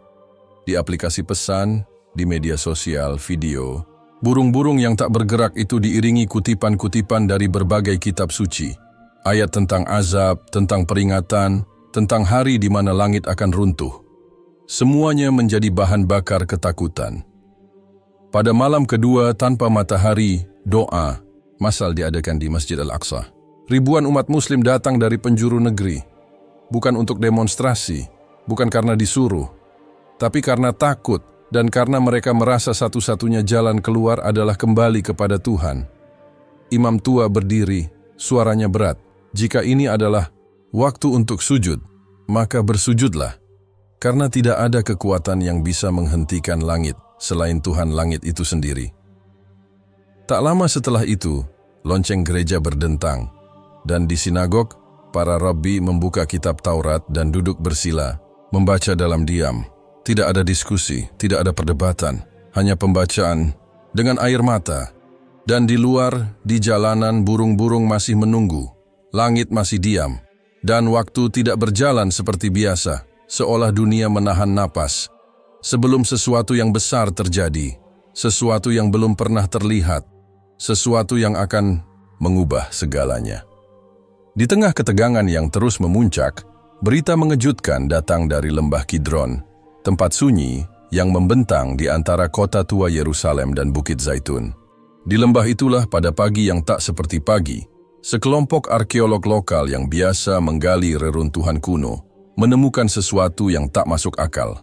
Di aplikasi pesan, di media sosial, video, burung-burung yang tak bergerak itu diiringi kutipan-kutipan dari berbagai kitab suci. Ayat tentang azab, tentang peringatan, tentang hari di mana langit akan runtuh. Semuanya menjadi bahan bakar ketakutan. Pada malam kedua tanpa matahari, doa, massal diadakan di Masjid Al-Aqsa. Ribuan umat muslim datang dari penjuru negeri. Bukan untuk demonstrasi, bukan karena disuruh, tapi karena takut dan karena mereka merasa satu-satunya jalan keluar adalah kembali kepada Tuhan. Imam tua berdiri, suaranya berat. Jika ini adalah waktu untuk sujud, maka bersujudlah. Karena tidak ada kekuatan yang bisa menghentikan langit selain Tuhan langit itu sendiri. Tak lama setelah itu, lonceng gereja berdentang, dan di sinagog, para rabbi membuka kitab Taurat dan duduk bersila, membaca dalam diam. Tidak ada diskusi, tidak ada perdebatan, hanya pembacaan dengan air mata. Dan di luar, di jalanan burung-burung masih menunggu, langit masih diam, dan waktu tidak berjalan seperti biasa, seolah dunia menahan napas. Sebelum sesuatu yang besar terjadi, sesuatu yang belum pernah terlihat, sesuatu yang akan mengubah segalanya. Di tengah ketegangan yang terus memuncak, berita mengejutkan datang dari lembah Kidron, tempat sunyi yang membentang di antara kota tua Yerusalem dan Bukit Zaitun. Di lembah itulah pada pagi yang tak seperti pagi, sekelompok arkeolog lokal yang biasa menggali reruntuhan kuno menemukan sesuatu yang tak masuk akal.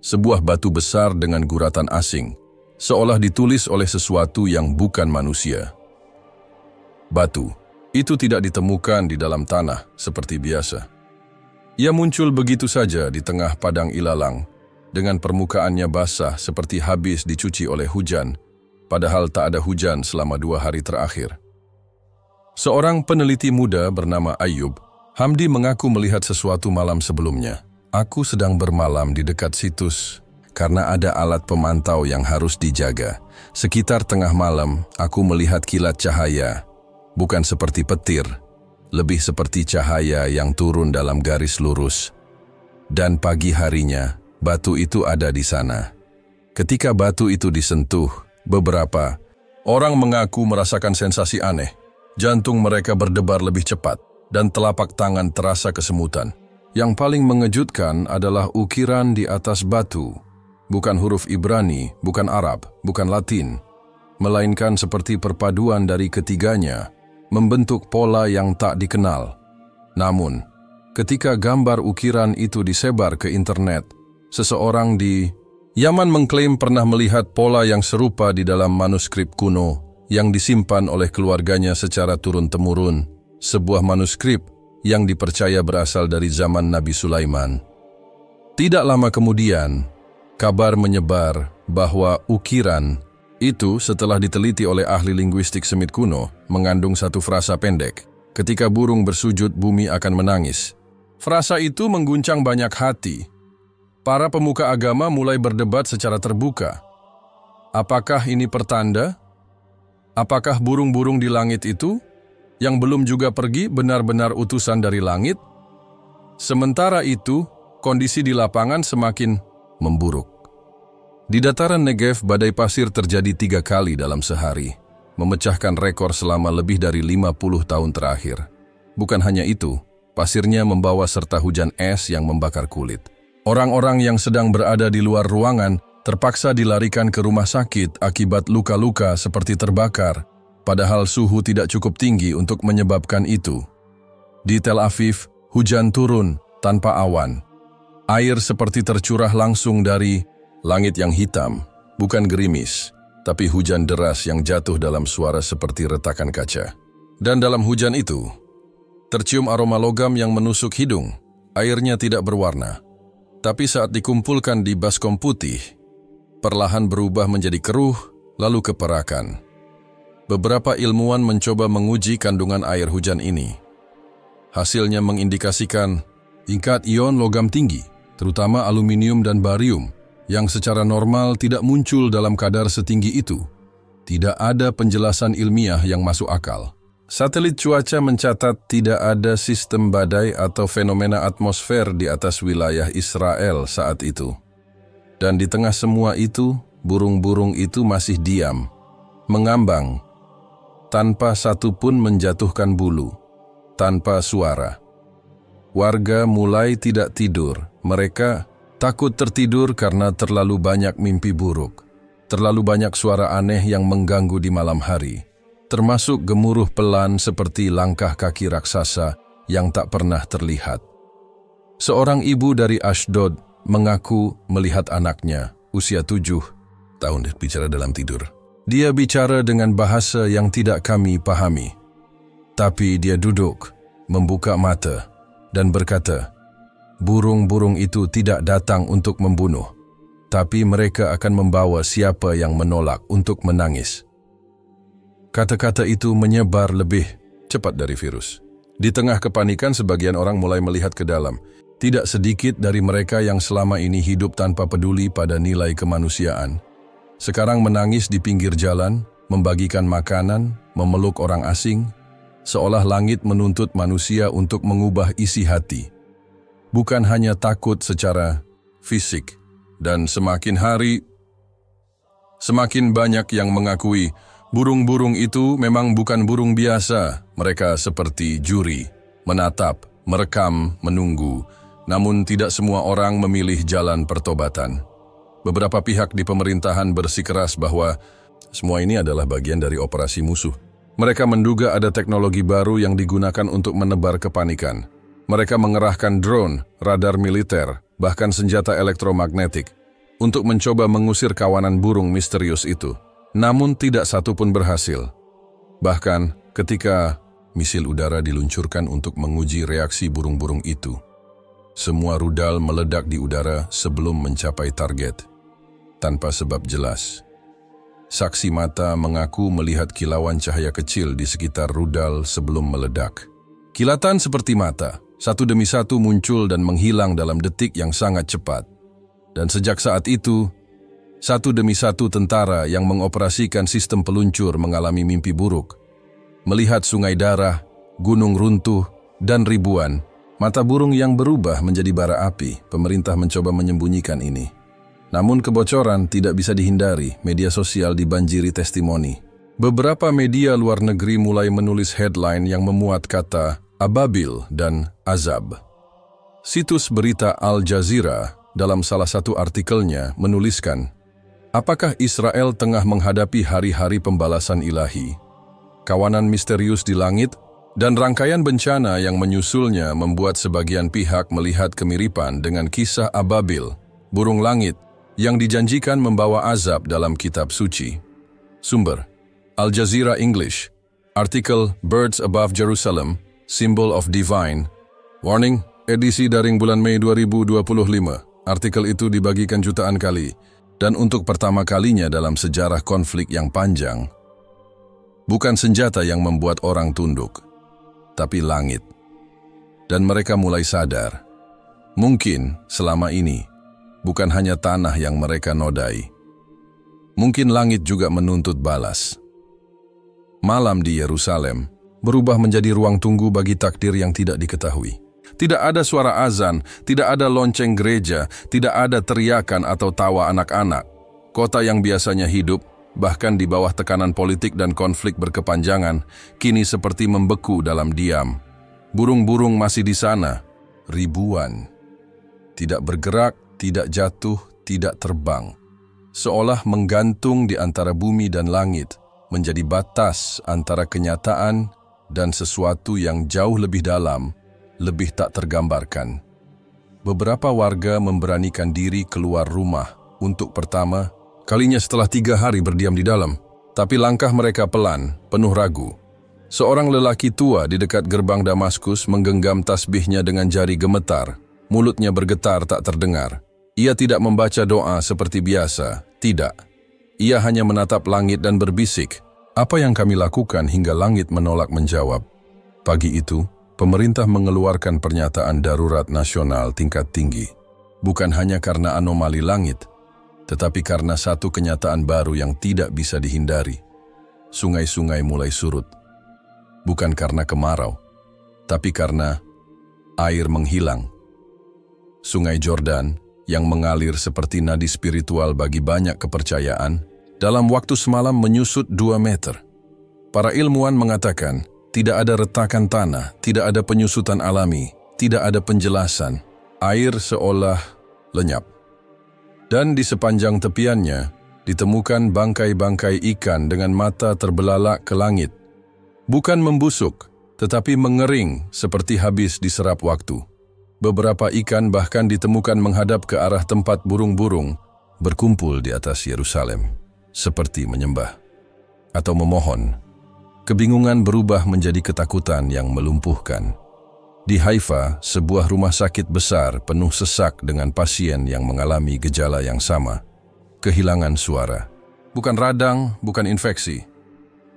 Sebuah batu besar dengan guratan asing, seolah ditulis oleh sesuatu yang bukan manusia. Batu itu tidak ditemukan di dalam tanah seperti biasa. Ia muncul begitu saja di tengah padang ilalang, dengan permukaannya basah seperti habis dicuci oleh hujan, padahal tak ada hujan selama 2 hari terakhir. Seorang peneliti muda bernama Ayub, Hamdi mengaku melihat sesuatu malam sebelumnya. Aku sedang bermalam di dekat situs, karena ada alat pemantau yang harus dijaga. Sekitar tengah malam, aku melihat kilat cahaya, bukan seperti petir, lebih seperti cahaya yang turun dalam garis lurus. Dan pagi harinya, batu itu ada di sana. Ketika batu itu disentuh, beberapa orang mengaku merasakan sensasi aneh. Jantung mereka berdebar lebih cepat, dan telapak tangan terasa kesemutan. Yang paling mengejutkan adalah ukiran di atas batu. Bukan huruf Ibrani, bukan Arab, bukan Latin, melainkan seperti perpaduan dari ketiganya, membentuk pola yang tak dikenal. Namun, ketika gambar ukiran itu disebar ke internet, seseorang di Yaman mengklaim pernah melihat pola yang serupa di dalam manuskrip kuno yang disimpan oleh keluarganya secara turun-temurun, sebuah manuskrip yang dipercaya berasal dari zaman Nabi Sulaiman. Tidak lama kemudian, kabar menyebar bahwa ukiran itu setelah diteliti oleh ahli linguistik Semit kuno mengandung satu frasa pendek, ketika burung bersujud bumi akan menangis. Frasa itu mengguncang banyak hati. Para pemuka agama mulai berdebat secara terbuka. Apakah ini pertanda? Apakah burung-burung di langit itu, yang belum juga pergi, benar-benar utusan dari langit? Sementara itu, kondisi di lapangan semakin memburuk. Di dataran Negev, badai pasir terjadi 3 kali dalam sehari, memecahkan rekor selama lebih dari 50 tahun terakhir. Bukan hanya itu, pasirnya membawa serta hujan es yang membakar kulit. Orang-orang yang sedang berada di luar ruangan terpaksa dilarikan ke rumah sakit akibat luka-luka seperti terbakar, padahal suhu tidak cukup tinggi untuk menyebabkan itu. Di Tel Aviv, hujan turun tanpa awan. Air seperti tercurah langsung dari langit yang hitam, bukan gerimis, tapi hujan deras yang jatuh dalam suara seperti retakan kaca. Dan dalam hujan itu, tercium aroma logam yang menusuk hidung. Airnya tidak berwarna, tapi saat dikumpulkan di baskom putih, perlahan berubah menjadi keruh, lalu keperakan. Beberapa ilmuwan mencoba menguji kandungan air hujan ini. Hasilnya mengindikasikan tingkat ion logam tinggi, terutama aluminium dan barium, yang secara normal tidak muncul dalam kadar setinggi itu. Tidak ada penjelasan ilmiah yang masuk akal. Satelit cuaca mencatat tidak ada sistem badai atau fenomena atmosfer di atas wilayah Israel saat itu. Dan di tengah semua itu, burung-burung itu masih diam, mengambang, tanpa satu pun menjatuhkan bulu, tanpa suara. Warga mulai tidak tidur. Mereka takut tertidur karena terlalu banyak mimpi buruk, terlalu banyak suara aneh yang mengganggu di malam hari, termasuk gemuruh pelan seperti langkah kaki raksasa yang tak pernah terlihat. Seorang ibu dari Ashdod mengaku melihat anaknya, usia 7 tahun, bicara dalam tidur. Dia bicara dengan bahasa yang tidak kami pahami. Tapi dia duduk, membuka mata, dan berkata, burung-burung itu tidak datang untuk membunuh, tapi mereka akan membawa siapa yang menolak untuk menangis. Kata-kata itu menyebar lebih cepat dari virus. Di tengah kepanikan, sebagian orang mulai melihat ke dalam. Tidak sedikit dari mereka yang selama ini hidup tanpa peduli pada nilai kemanusiaan sekarang menangis di pinggir jalan, membagikan makanan, memeluk orang asing, seolah langit menuntut manusia untuk mengubah isi hati. Bukan hanya takut secara fisik, dan semakin hari, semakin banyak yang mengakui burung-burung itu memang bukan burung biasa. Mereka seperti juri, menatap, merekam, menunggu, namun tidak semua orang memilih jalan pertobatan. Beberapa pihak di pemerintahan bersikeras bahwa semua ini adalah bagian dari operasi musuh. Mereka menduga ada teknologi baru yang digunakan untuk menebar kepanikan. Mereka mengerahkan drone, radar militer, bahkan senjata elektromagnetik untuk mencoba mengusir kawanan burung misterius itu. Namun tidak satu pun berhasil. Bahkan ketika misil udara diluncurkan untuk menguji reaksi burung-burung itu, semua rudal meledak di udara sebelum mencapai target. Tanpa sebab jelas. Saksi mata mengaku melihat kilauan cahaya kecil di sekitar rudal sebelum meledak. Kilatan seperti mata, satu demi satu muncul dan menghilang dalam detik yang sangat cepat. Dan sejak saat itu, satu demi satu tentara yang mengoperasikan sistem peluncur mengalami mimpi buruk. Melihat sungai darah, gunung runtuh, dan ribuan mata burung yang berubah menjadi bara api, pemerintah mencoba menyembunyikan ini. Namun kebocoran tidak bisa dihindari, media sosial dibanjiri testimoni. Beberapa media luar negeri mulai menulis headline yang memuat kata ababil dan azab. Situs berita Al Jazeera dalam salah satu artikelnya menuliskan, apakah Israel tengah menghadapi hari-hari pembalasan ilahi? Kawanan misterius di langit dan rangkaian bencana yang menyusulnya membuat sebagian pihak melihat kemiripan dengan kisah ababil, burung langit, yang dijanjikan membawa azab dalam kitab suci. Sumber: Al Jazeera English. Artikel Birds Above Jerusalem, Symbol of Divine. Warning, edisi daring bulan Mei 2025. Artikel itu dibagikan jutaan kali, dan untuk pertama kalinya dalam sejarah konflik yang panjang. Bukan senjata yang membuat orang tunduk, tapi langit. Dan mereka mulai sadar, mungkin selama ini, bukan hanya tanah yang mereka nodai. Mungkin langit juga menuntut balas. Malam di Yerusalem berubah menjadi ruang tunggu bagi takdir yang tidak diketahui. Tidak ada suara azan, tidak ada lonceng gereja, tidak ada teriakan atau tawa anak-anak. Kota yang biasanya hidup, bahkan di bawah tekanan politik dan konflik berkepanjangan, kini seperti membeku dalam diam. Burung-burung masih di sana, ribuan. Tidak bergerak, tidak jatuh, tidak terbang. Seolah menggantung di antara bumi dan langit, menjadi batas antara kenyataan dan sesuatu yang jauh lebih dalam, lebih tak tergambarkan. Beberapa warga memberanikan diri keluar rumah untuk pertama kalinya setelah 3 hari berdiam di dalam. Tapi langkah mereka pelan, penuh ragu. Seorang lelaki tua di dekat gerbang Damaskus menggenggam tasbihnya dengan jari gemetar. Mulutnya bergetar tak terdengar. Ia tidak membaca doa seperti biasa, tidak. Ia hanya menatap langit dan berbisik, Apa yang kami lakukan hingga langit menolak menjawab? Pagi itu, pemerintah mengeluarkan pernyataan darurat nasional tingkat tinggi. Bukan hanya karena anomali langit, tetapi karena satu kenyataan baru yang tidak bisa dihindari. Sungai-sungai mulai surut. Bukan karena kemarau, tapi karena air menghilang. Sungai Jordan yang mengalir seperti nadi spiritual bagi banyak kepercayaan, dalam waktu semalam menyusut 2 meter. Para ilmuwan mengatakan, tidak ada retakan tanah, tidak ada penyusutan alami, tidak ada penjelasan. Air seolah lenyap. Dan di sepanjang tepiannya, ditemukan bangkai-bangkai ikan dengan mata terbelalak ke langit. Bukan membusuk, tetapi mengering seperti habis diserap waktu. Beberapa ikan bahkan ditemukan menghadap ke arah tempat burung-burung berkumpul di atas Yerusalem, seperti menyembah atau memohon. Kebingungan berubah menjadi ketakutan yang melumpuhkan. Di Haifa, sebuah rumah sakit besar penuh sesak dengan pasien yang mengalami gejala yang sama. Kehilangan suara. Bukan radang, bukan infeksi,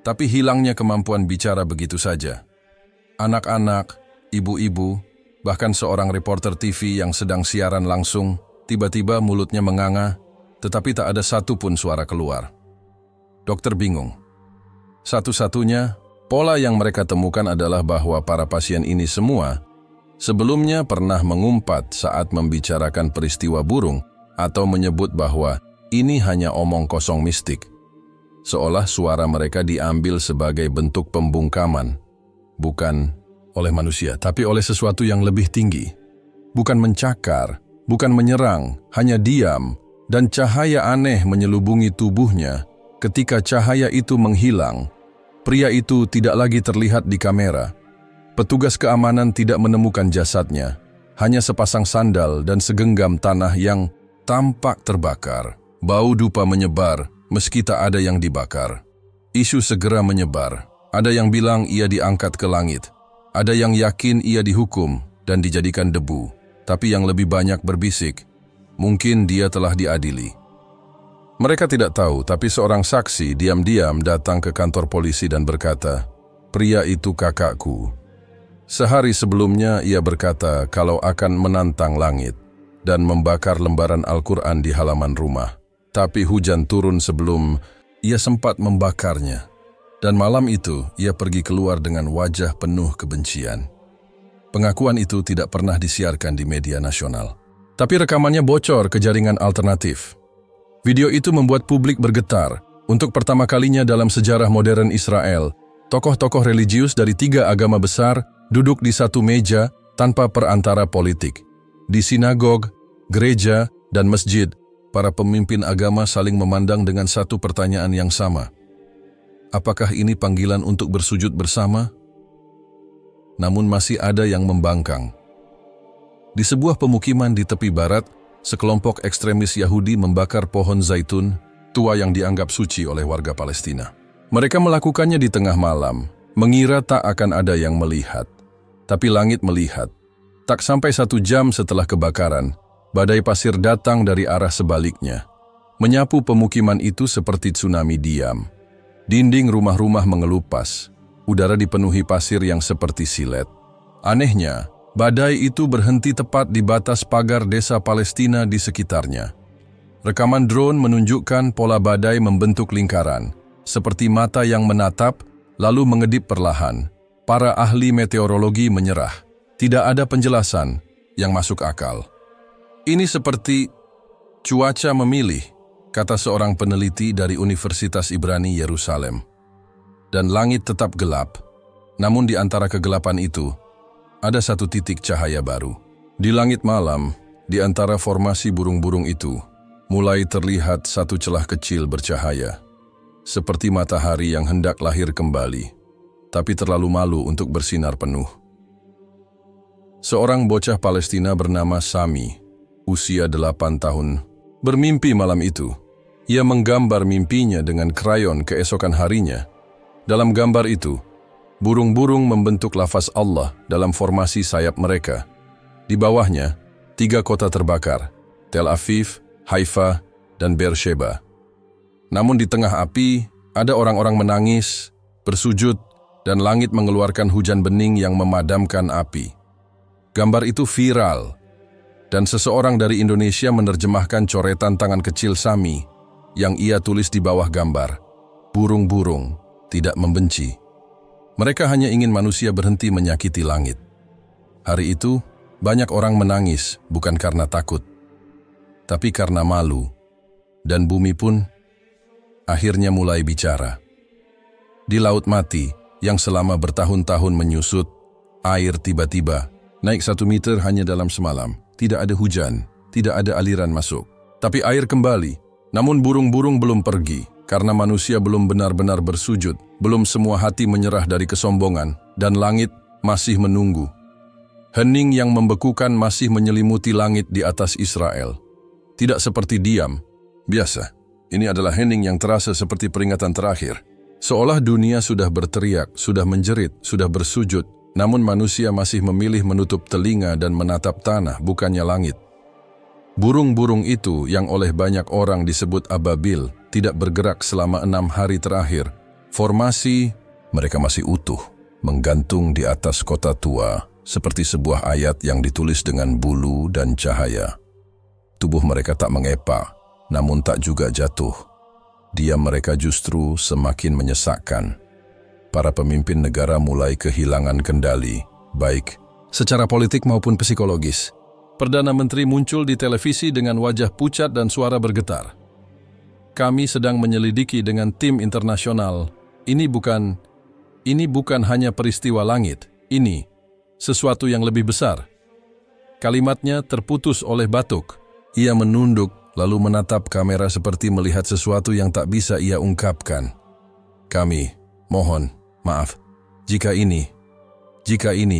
tapi hilangnya kemampuan bicara begitu saja. Anak-anak, ibu-ibu, bahkan seorang reporter TV yang sedang siaran langsung, tiba-tiba mulutnya menganga, tetapi tak ada satu pun suara keluar. Dokter bingung. Satu-satunya pola yang mereka temukan adalah bahwa para pasien ini semua sebelumnya pernah mengumpat saat membicarakan peristiwa burung atau menyebut bahwa ini hanya omong kosong mistik. Seolah suara mereka diambil sebagai bentuk pembungkaman, bukan oleh manusia, tapi oleh sesuatu yang lebih tinggi. Bukan mencakar, bukan menyerang, hanya diam, dan cahaya aneh menyelubungi tubuhnya. Ketika cahaya itu menghilang, pria itu tidak lagi terlihat di kamera. Petugas keamanan tidak menemukan jasadnya, hanya sepasang sandal dan segenggam tanah yang tampak terbakar. Bau dupa menyebar, meski tak ada yang dibakar. Isu segera menyebar. Ada yang bilang ia diangkat ke langit. Ada yang yakin ia dihukum dan dijadikan debu. Tapi yang lebih banyak berbisik, mungkin dia telah diadili. Mereka tidak tahu, tapi seorang saksi diam-diam datang ke kantor polisi dan berkata, "Pria itu kakakku." Sehari sebelumnya ia berkata kalau akan menantang langit dan membakar lembaran Al-Quran di halaman rumah. Tapi hujan turun sebelum ia sempat membakarnya. Dan malam itu ia pergi keluar dengan wajah penuh kebencian. Pengakuan itu tidak pernah disiarkan di media nasional. Tapi rekamannya bocor ke jaringan alternatif. Video itu membuat publik bergetar. Untuk pertama kalinya dalam sejarah modern Israel, tokoh-tokoh religius dari 3 agama besar duduk di satu meja tanpa perantara politik. Di sinagog, gereja, dan masjid, para pemimpin agama saling memandang dengan satu pertanyaan yang sama. Apakah ini panggilan untuk bersujud bersama? Namun masih ada yang membangkang. Di sebuah pemukiman di tepi barat, sekelompok ekstremis Yahudi membakar pohon zaitun tua yang dianggap suci oleh warga Palestina. Mereka melakukannya di tengah malam, mengira tak akan ada yang melihat. Tapi langit melihat. Tak sampai 1 jam setelah kebakaran, badai pasir datang dari arah sebaliknya, menyapu pemukiman itu seperti tsunami diam. Dinding rumah-rumah mengelupas, udara dipenuhi pasir yang seperti silet. Anehnya, badai itu berhenti tepat di batas pagar desa Palestina di sekitarnya. Rekaman drone menunjukkan pola badai membentuk lingkaran, seperti mata yang menatap, lalu mengedip perlahan. Para ahli meteorologi menyerah. Tidak ada penjelasan yang masuk akal. Ini seperti cuaca memilih, kata seorang peneliti dari Universitas Ibrani Yerusalem. Dan langit tetap gelap, namun di antara kegelapan itu, ada satu titik cahaya baru. Di langit malam, di antara formasi burung-burung itu, mulai terlihat satu celah kecil bercahaya, seperti matahari yang hendak lahir kembali, tapi terlalu malu untuk bersinar penuh. Seorang bocah Palestina bernama Sami, usia 8 tahun, bermimpi malam itu. Ia menggambar mimpinya dengan krayon keesokan harinya. Dalam gambar itu, burung-burung membentuk lafaz Allah dalam formasi sayap mereka. Di bawahnya, 3 kota terbakar, Tel Aviv, Haifa, dan Beersheba. Namun di tengah api, Ada orang-orang menangis, bersujud, dan langit mengeluarkan hujan bening yang memadamkan api. Gambar itu viral, dan seseorang dari Indonesia menerjemahkan coretan tangan kecil Sami yang ia tulis di bawah gambar. Burung-burung tidak membenci. Mereka hanya ingin manusia berhenti menyakiti langit. Hari itu, banyak orang menangis bukan karena takut, tapi karena malu. Dan bumi pun akhirnya mulai bicara. Di Laut Mati yang selama bertahun-tahun menyusut, air tiba-tiba naik 1 meter hanya dalam semalam. Tidak ada hujan, tidak ada aliran masuk. Tapi air kembali, namun burung-burung belum pergi, karena manusia belum benar-benar bersujud, belum semua hati menyerah dari kesombongan, dan langit masih menunggu. Hening yang membekukan masih menyelimuti langit di atas Israel. Tidak seperti diam, biasa. Ini adalah hening yang terasa seperti peringatan terakhir. Seolah dunia sudah berteriak, sudah menjerit, sudah bersujud, namun manusia masih memilih menutup telinga dan menatap tanah, bukannya langit. Burung-burung itu yang oleh banyak orang disebut ababil tidak bergerak selama 6 hari terakhir. Formasi mereka masih utuh, menggantung di atas kota tua, seperti sebuah ayat yang ditulis dengan bulu dan cahaya. Tubuh mereka tak mengepa, namun tak juga jatuh. Diam mereka justru semakin menyesakkan. Para pemimpin negara mulai kehilangan kendali, baik secara politik maupun psikologis. Perdana Menteri muncul di televisi dengan wajah pucat dan suara bergetar. Kami sedang menyelidiki dengan tim internasional. Ini bukan hanya peristiwa langit. Ini sesuatu yang lebih besar. Kalimatnya terputus oleh batuk. Ia menunduk lalu menatap kamera seperti melihat sesuatu yang tak bisa ia ungkapkan. Kami mohon maaf, jika ini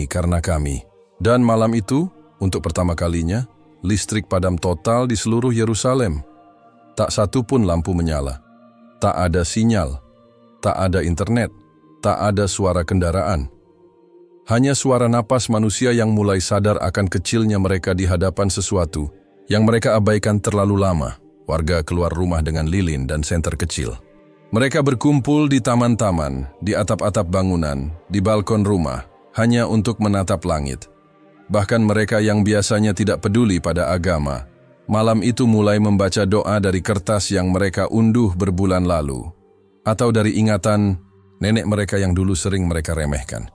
karena kami. Dan malam itu, untuk pertama kalinya, listrik padam total di seluruh Yerusalem. Tak satu pun lampu menyala. Tak ada sinyal, tak ada internet, tak ada suara kendaraan. Hanya suara napas manusia yang mulai sadar akan kecilnya mereka di hadapan sesuatu yang mereka abaikan terlalu lama. Warga keluar rumah dengan lilin dan senter kecil. Mereka berkumpul di taman-taman, di atap-atap bangunan, di balkon rumah, hanya untuk menatap langit. Bahkan mereka yang biasanya tidak peduli pada agama, malam itu mulai membaca doa dari kertas yang mereka unduh berbulan lalu, atau dari ingatan nenek mereka yang dulu sering mereka remehkan.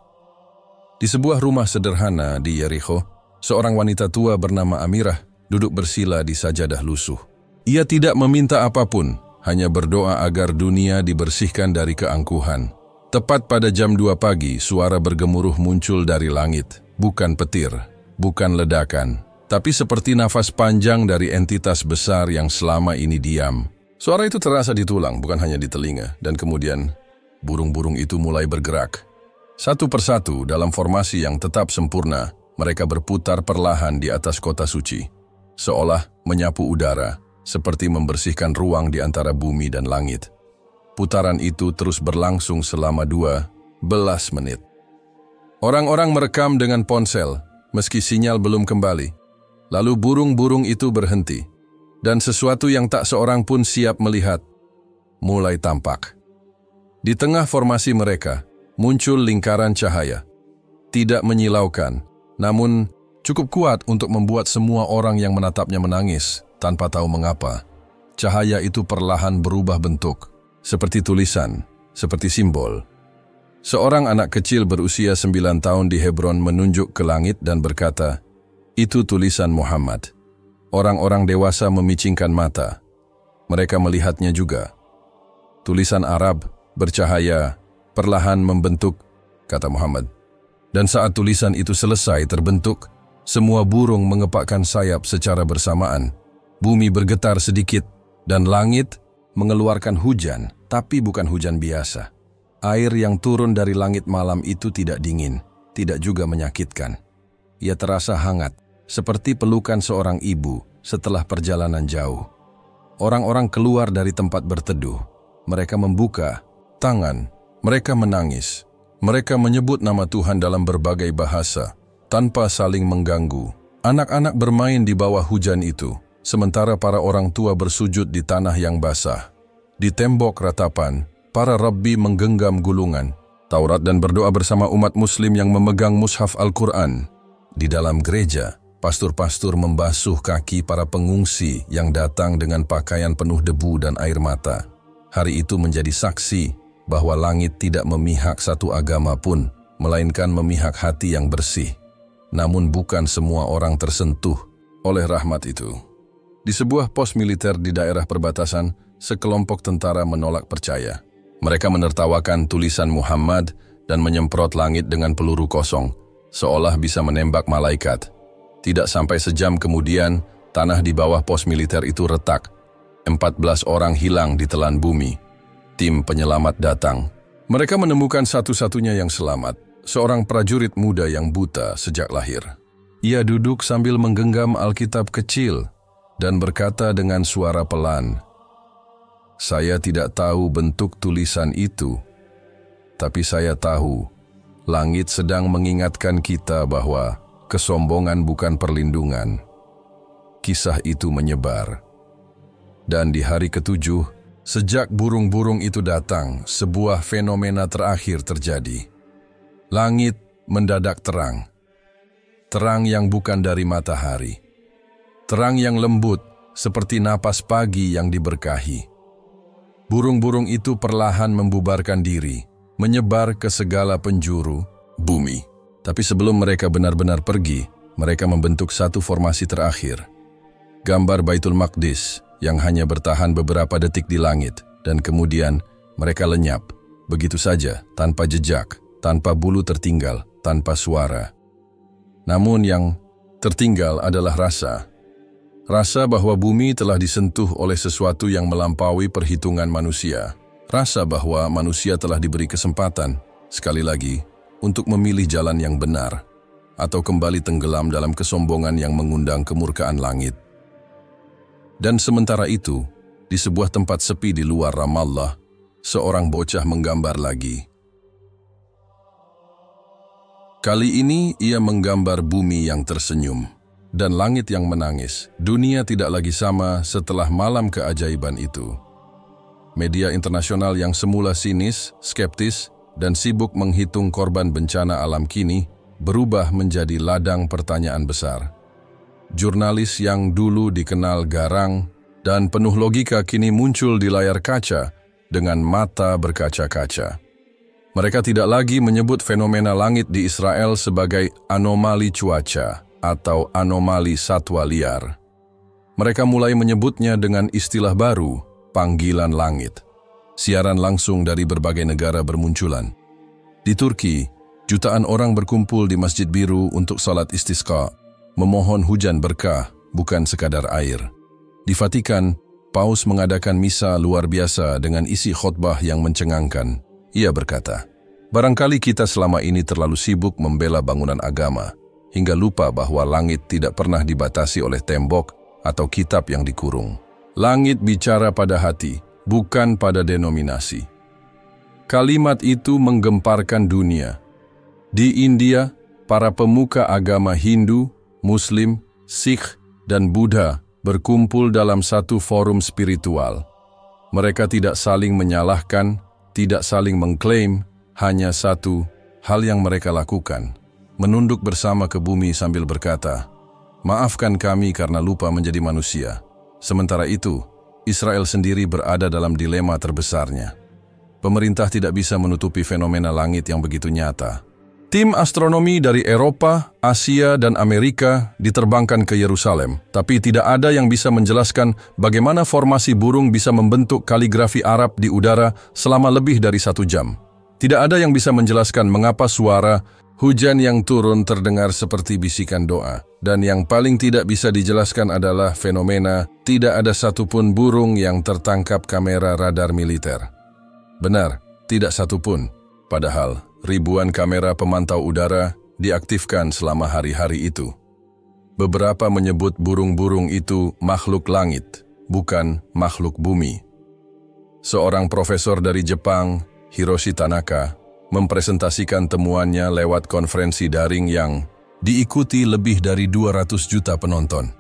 Di sebuah rumah sederhana di Yerikho, seorang wanita tua bernama Amirah duduk bersila di sajadah lusuh. Ia tidak meminta apapun, hanya berdoa agar dunia dibersihkan dari keangkuhan. Tepat pada jam 2 pagi, suara bergemuruh muncul dari langit. Bukan petir, bukan ledakan, tapi seperti nafas panjang dari entitas besar yang selama ini diam. Suara itu terasa di tulang, bukan hanya di telinga, dan kemudian burung-burung itu mulai bergerak. Satu persatu dalam formasi yang tetap sempurna, mereka berputar perlahan di atas kota suci, seolah menyapu udara, seperti membersihkan ruang di antara bumi dan langit. Putaran itu terus berlangsung selama 12 menit. Orang-orang merekam dengan ponsel, meski sinyal belum kembali. Lalu burung-burung itu berhenti, dan sesuatu yang tak seorang pun siap melihat mulai tampak. Di tengah formasi mereka, muncul lingkaran cahaya. Tidak menyilaukan, namun cukup kuat untuk membuat semua orang yang menatapnya menangis, tanpa tahu mengapa. Cahaya itu perlahan berubah bentuk, seperti tulisan, seperti simbol. Seorang anak kecil berusia 9 tahun di Hebron menunjuk ke langit dan berkata, "Itu tulisan Muhammad." Orang-orang dewasa memicingkan mata. Mereka melihatnya juga. Tulisan Arab, bercahaya, perlahan membentuk, kata Muhammad. Dan saat tulisan itu selesai terbentuk, semua burung mengepakkan sayap secara bersamaan. Bumi bergetar sedikit, dan langit mengeluarkan hujan, tapi bukan hujan biasa. Air yang turun dari langit malam itu tidak dingin, tidak juga menyakitkan. Ia terasa hangat, seperti pelukan seorang ibu setelah perjalanan jauh. Orang-orang keluar dari tempat berteduh. Mereka membuka tangan, mereka menangis. Mereka menyebut nama Tuhan dalam berbagai bahasa, tanpa saling mengganggu. Anak-anak bermain di bawah hujan itu, sementara para orang tua bersujud di tanah yang basah. Di tembok ratapan, para rabbi menggenggam gulungan Taurat dan berdoa bersama umat muslim yang memegang mushaf Al-Quran. Di dalam gereja, pastor-pastor membasuh kaki para pengungsi yang datang dengan pakaian penuh debu dan air mata. Hari itu menjadi saksi bahwa langit tidak memihak satu agama pun, melainkan memihak hati yang bersih. Namun bukan semua orang tersentuh oleh rahmat itu. Di sebuah pos militer di daerah perbatasan, sekelompok tentara menolak percaya. Mereka menertawakan tulisan Muhammad dan menyemprot langit dengan peluru kosong, seolah bisa menembak malaikat. Tidak sampai sejam kemudian, tanah di bawah pos militer itu retak. 14 orang hilang di telan bumi. Tim penyelamat datang. Mereka menemukan satu-satunya yang selamat, seorang prajurit muda yang buta sejak lahir. Ia duduk sambil menggenggam Alkitab kecil dan berkata dengan suara pelan, "Saya tidak tahu bentuk tulisan itu, tapi saya tahu langit sedang mengingatkan kita bahwa kesombongan bukan perlindungan." Kisah itu menyebar. Dan di hari ke-7, sejak burung-burung itu datang, sebuah fenomena terakhir terjadi. Langit mendadak terang. Terang yang bukan dari matahari. Terang yang lembut, seperti napas pagi yang diberkahi. Burung-burung itu perlahan membubarkan diri, menyebar ke segala penjuru bumi. Tapi sebelum mereka benar-benar pergi, mereka membentuk satu formasi terakhir. Gambar Baitul Maqdis yang hanya bertahan beberapa detik di langit, dan kemudian mereka lenyap, begitu saja, tanpa jejak, tanpa bulu tertinggal, tanpa suara. Namun yang tertinggal adalah rasa. Rasa bahwa bumi telah disentuh oleh sesuatu yang melampaui perhitungan manusia. Rasa bahwa manusia telah diberi kesempatan, sekali lagi, untuk memilih jalan yang benar, atau kembali tenggelam dalam kesombongan yang mengundang kemurkaan langit. Dan sementara itu, di sebuah tempat sepi di luar Ramallah, seorang bocah menggambar lagi. Kali ini ia menggambar bumi yang tersenyum dan langit yang menangis. Dunia tidak lagi sama setelah malam keajaiban itu. Media internasional yang semula sinis, skeptis, dan sibuk menghitung korban bencana alam kini berubah menjadi ladang pertanyaan besar. Jurnalis yang dulu dikenal garang dan penuh logika kini muncul di layar kaca dengan mata berkaca-kaca. Mereka tidak lagi menyebut fenomena langit di Israel sebagai anomali cuaca atau anomali satwa liar. Mereka mulai menyebutnya dengan istilah baru, panggilan langit. Siaran langsung dari berbagai negara bermunculan. Di Turki, jutaan orang berkumpul di Masjid Biru untuk salat istisqa, memohon hujan berkah, bukan sekadar air. Di Vatikan, Paus mengadakan misa luar biasa dengan isi khotbah yang mencengangkan. Ia berkata, "Barangkali kita selama ini terlalu sibuk membela bangunan agama, hingga lupa bahwa langit tidak pernah dibatasi oleh tembok atau kitab yang dikurung. Langit bicara pada hati, bukan pada denominasi." Kalimat itu menggemparkan dunia. Di India, para pemuka agama Hindu, Muslim, Sikh, dan Buddha berkumpul dalam satu forum spiritual. Mereka tidak saling menyalahkan, tidak saling mengklaim, hanya satu hal yang mereka lakukan, menunduk bersama ke bumi sambil berkata, "Maafkan kami karena lupa menjadi manusia." Sementara itu, Israel sendiri berada dalam dilema terbesarnya. Pemerintah tidak bisa menutupi fenomena langit yang begitu nyata. Tim astronomi dari Eropa, Asia, dan Amerika diterbangkan ke Yerusalem, tapi tidak ada yang bisa menjelaskan bagaimana formasi burung bisa membentuk kaligrafi Arab di udara selama lebih dari 1 jam. Tidak ada yang bisa menjelaskan mengapa suara hujan yang turun terdengar seperti bisikan doa. Dan yang paling tidak bisa dijelaskan adalah fenomena tidak ada satupun burung yang tertangkap kamera radar militer. Benar, tidak satupun. Padahal ribuan kamera pemantau udara diaktifkan selama hari-hari itu. Beberapa menyebut burung-burung itu makhluk langit, bukan makhluk bumi. Seorang profesor dari Jepang, Hiroshi Tanaka, mempresentasikan temuannya lewat konferensi daring yang diikuti lebih dari 200 juta penonton.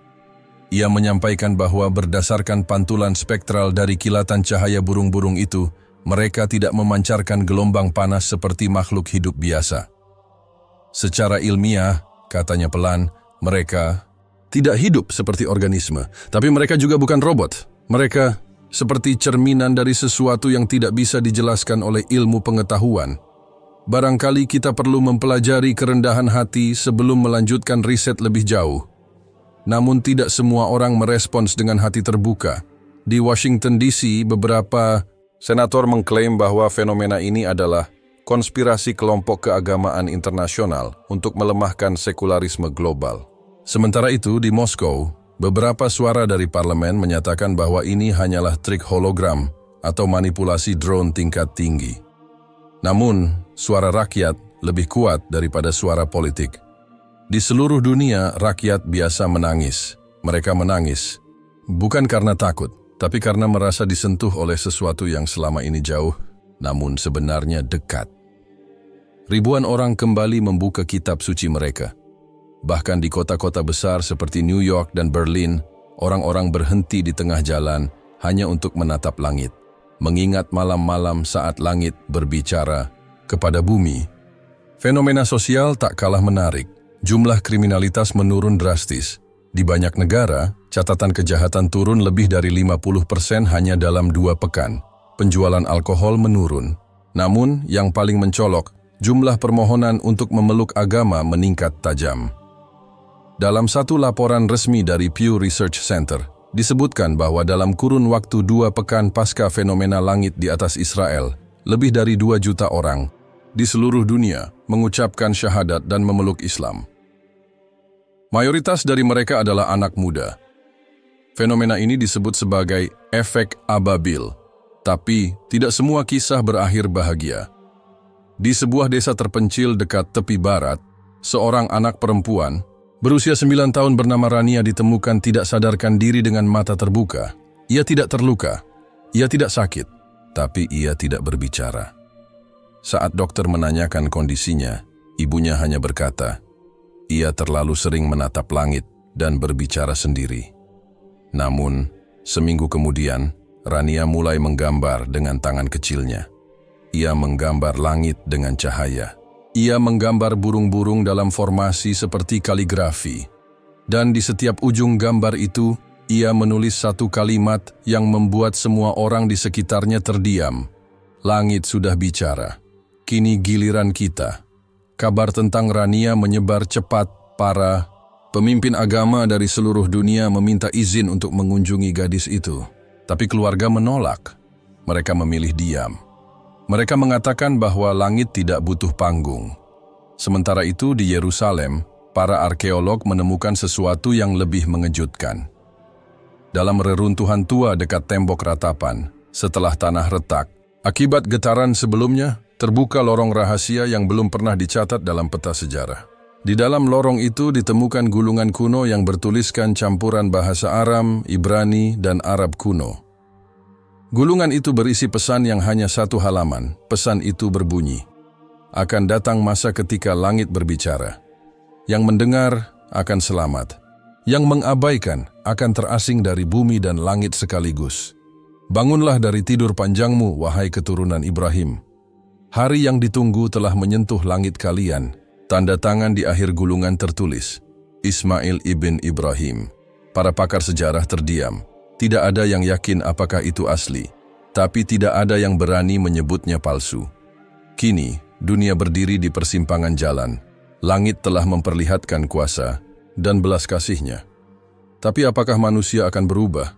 Ia menyampaikan bahwa berdasarkan pantulan spektral dari kilatan cahaya burung-burung itu, Mereka tidak memancarkan gelombang panas seperti makhluk hidup biasa. Secara ilmiah, katanya pelan, mereka tidak hidup seperti organisme, tapi mereka juga bukan robot. Mereka seperti cerminan dari sesuatu yang tidak bisa dijelaskan oleh ilmu pengetahuan. Barangkali kita perlu mempelajari kerendahan hati sebelum melanjutkan riset lebih jauh. Namun tidak semua orang merespons dengan hati terbuka. Di Washington DC, beberapa senator mengklaim bahwa fenomena ini adalah konspirasi kelompok keagamaan internasional untuk melemahkan sekularisme global. Sementara itu, di Moskow, beberapa suara dari parlemen menyatakan bahwa ini hanyalah trik hologram atau manipulasi drone tingkat tinggi. Namun, suara rakyat lebih kuat daripada suara politik. Di seluruh dunia, rakyat biasa menangis. Mereka menangis, bukan karena takut, tapi karena merasa disentuh oleh sesuatu yang selama ini jauh, namun sebenarnya dekat. Ribuan orang kembali membuka kitab suci mereka. Bahkan di kota-kota besar seperti New York dan Berlin, orang-orang berhenti di tengah jalan hanya untuk menatap langit, mengingat malam-malam saat langit berbicara kepada bumi. Fenomena sosial tak kalah menarik. Jumlah kriminalitas menurun drastis. Di banyak negara, catatan kejahatan turun lebih dari 50% hanya dalam 2 pekan. Penjualan alkohol menurun. Namun, yang paling mencolok, jumlah permohonan untuk memeluk agama meningkat tajam. Dalam satu laporan resmi dari Pew Research Center, disebutkan bahwa dalam kurun waktu 2 pekan pasca fenomena langit di atas Israel, lebih dari 2 juta orang di seluruh dunia mengucapkan syahadat dan memeluk Islam. Mayoritas dari mereka adalah anak muda. Fenomena ini disebut sebagai efek ababil, tapi tidak semua kisah berakhir bahagia. Di sebuah desa terpencil dekat tepi barat, seorang anak perempuan berusia 9 tahun bernama Rania ditemukan tidak sadarkan diri dengan mata terbuka. Ia tidak terluka, ia tidak sakit, tapi ia tidak berbicara. Saat dokter menanyakan kondisinya, ibunya hanya berkata, ia terlalu sering menatap langit dan berbicara sendiri. Namun, seminggu kemudian, Rania mulai menggambar dengan tangan kecilnya. Ia menggambar langit dengan cahaya. Ia menggambar burung-burung dalam formasi seperti kaligrafi. Dan di setiap ujung gambar itu, ia menulis satu kalimat yang membuat semua orang di sekitarnya terdiam. Langit sudah bicara. Kini giliran kita. Kabar tentang Rania menyebar cepat. Para pemimpin agama dari seluruh dunia meminta izin untuk mengunjungi gadis itu. Tapi keluarga menolak. Mereka memilih diam. Mereka mengatakan bahwa langit tidak butuh panggung. Sementara itu di Yerusalem, para arkeolog menemukan sesuatu yang lebih mengejutkan. Dalam reruntuhan tua dekat tembok ratapan, setelah tanah retak, akibat getaran sebelumnya, terbuka lorong rahasia yang belum pernah dicatat dalam peta sejarah. Di dalam lorong itu ditemukan gulungan kuno yang bertuliskan campuran bahasa Aram, Ibrani, dan Arab kuno. Gulungan itu berisi pesan yang hanya 1 halaman. Pesan itu berbunyi, akan datang masa ketika langit berbicara. Yang mendengar akan selamat. Yang mengabaikan akan terasing dari bumi dan langit sekaligus. Bangunlah dari tidur panjangmu, wahai keturunan Ibrahim. Hari yang ditunggu telah menyentuh langit kalian. Tanda tangan di akhir gulungan tertulis, Ismail ibn Ibrahim. Para pakar sejarah terdiam. Tidak ada yang yakin apakah itu asli, tapi tidak ada yang berani menyebutnya palsu. Kini, dunia berdiri di persimpangan jalan. Langit telah memperlihatkan kuasa dan belas kasihnya. Tapi apakah manusia akan berubah?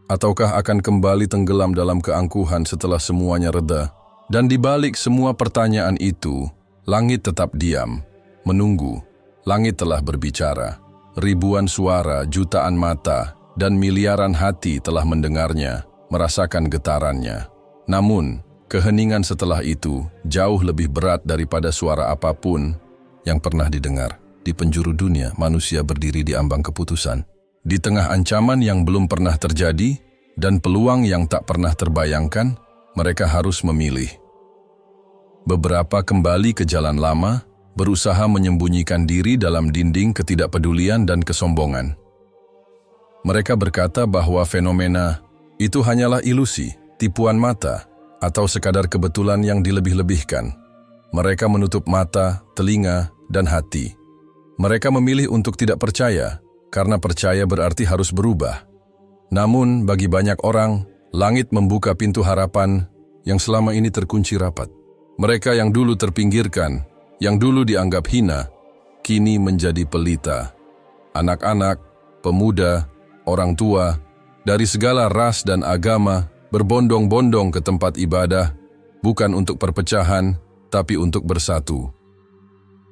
Ataukah akan kembali tenggelam dalam keangkuhan setelah semuanya reda? Dan di balik semua pertanyaan itu, langit tetap diam, menunggu. Langit telah berbicara. Ribuan suara, jutaan mata, dan miliaran hati telah mendengarnya, merasakan getarannya. Namun, keheningan setelah itu jauh lebih berat daripada suara apapun yang pernah didengar. Di penjuru dunia, manusia berdiri di ambang keputusan. Di tengah ancaman yang belum pernah terjadi dan peluang yang tak pernah terbayangkan, mereka harus memilih. Beberapa kembali ke jalan lama, berusaha menyembunyikan diri dalam dinding ketidakpedulian dan kesombongan. Mereka berkata bahwa fenomena itu hanyalah ilusi, tipuan mata, atau sekadar kebetulan yang dilebih-lebihkan. Mereka menutup mata, telinga, dan hati. Mereka memilih untuk tidak percaya, karena percaya berarti harus berubah. Namun, bagi banyak orang, langit membuka pintu harapan yang selama ini terkunci rapat. Mereka yang dulu terpinggirkan, yang dulu dianggap hina, kini menjadi pelita. Anak-anak, pemuda, orang tua, dari segala ras dan agama, berbondong-bondong ke tempat ibadah, bukan untuk perpecahan, tapi untuk bersatu.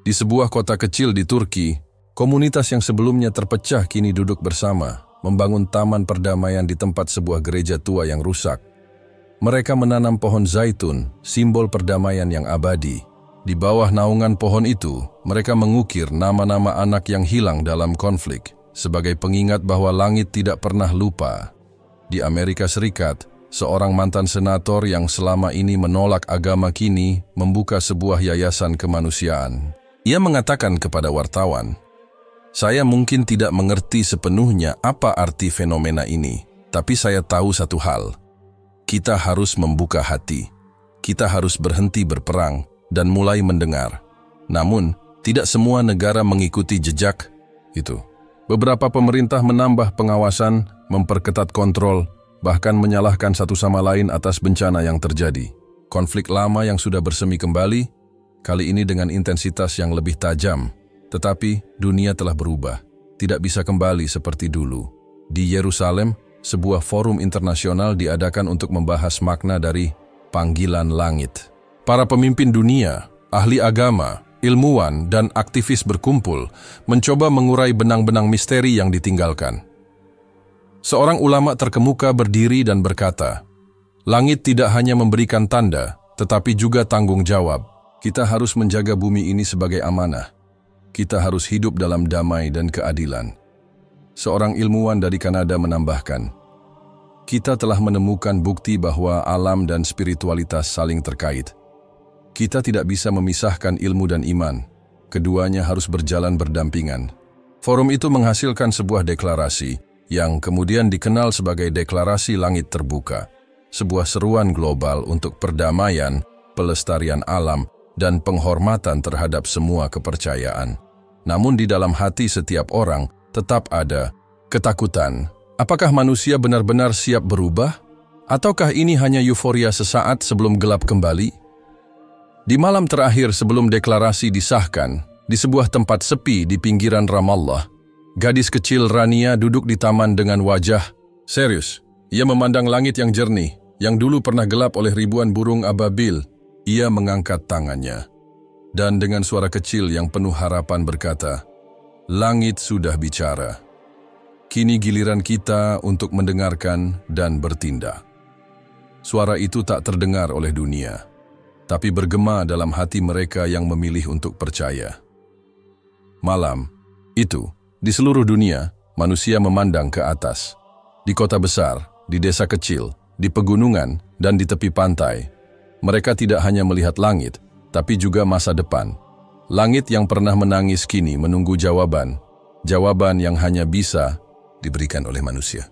Di sebuah kota kecil di Turki, komunitas yang sebelumnya terpecah kini duduk bersama, membangun taman perdamaian di tempat sebuah gereja tua yang rusak. Mereka menanam pohon zaitun, simbol perdamaian yang abadi. Di bawah naungan pohon itu, mereka mengukir nama-nama anak yang hilang dalam konflik, sebagai pengingat bahwa langit tidak pernah lupa. Di Amerika Serikat, seorang mantan senator yang selama ini menolak agama kini membuka sebuah yayasan kemanusiaan. Ia mengatakan kepada wartawan, "Saya mungkin tidak mengerti sepenuhnya apa arti fenomena ini, tapi saya tahu satu hal. Kita harus membuka hati. Kita harus berhenti berperang dan mulai mendengar. Namun, tidak semua negara mengikuti jejak itu. Beberapa pemerintah menambah pengawasan, memperketat kontrol, bahkan menyalahkan satu sama lain atas bencana yang terjadi. Konflik lama yang sudah bersemi kembali, kali ini dengan intensitas yang lebih tajam. Tetapi dunia telah berubah, tidak bisa kembali seperti dulu. Di Yerusalem, sebuah forum internasional diadakan untuk membahas makna dari panggilan langit. Para pemimpin dunia, ahli agama, ilmuwan, dan aktivis berkumpul, mencoba mengurai benang-benang misteri yang ditinggalkan. Seorang ulama terkemuka berdiri dan berkata, "Langit tidak hanya memberikan tanda, tetapi juga tanggung jawab. Kita harus menjaga bumi ini sebagai amanah. Kita harus hidup dalam damai dan keadilan." Seorang ilmuwan dari Kanada menambahkan, "Kita telah menemukan bukti bahwa alam dan spiritualitas saling terkait. Kita tidak bisa memisahkan ilmu dan iman. Keduanya harus berjalan berdampingan." Forum itu menghasilkan sebuah deklarasi yang kemudian dikenal sebagai Deklarasi Langit Terbuka, sebuah seruan global untuk perdamaian, pelestarian alam, dan penghormatan terhadap semua kepercayaan. Namun di dalam hati setiap orang tetap ada ketakutan. Apakah manusia benar-benar siap berubah? Ataukah ini hanya euforia sesaat sebelum gelap kembali? Di malam terakhir sebelum deklarasi disahkan, di sebuah tempat sepi di pinggiran Ramallah, gadis kecil Rania duduk di taman dengan wajah serius. Ia memandang langit yang jernih, yang dulu pernah gelap oleh ribuan burung ababil. Ia mengangkat tangannya, dan dengan suara kecil yang penuh harapan berkata, "Langit sudah bicara. Kini giliran kita untuk mendengarkan dan bertindak." Suara itu tak terdengar oleh dunia, tapi bergema dalam hati mereka yang memilih untuk percaya. Malam itu, di seluruh dunia, manusia memandang ke atas. Di kota besar, di desa kecil, di pegunungan, dan di tepi pantai, mereka tidak hanya melihat langit, tapi juga masa depan. Langit yang pernah menangis kini menunggu jawaban, jawaban yang hanya bisa diberikan oleh manusia.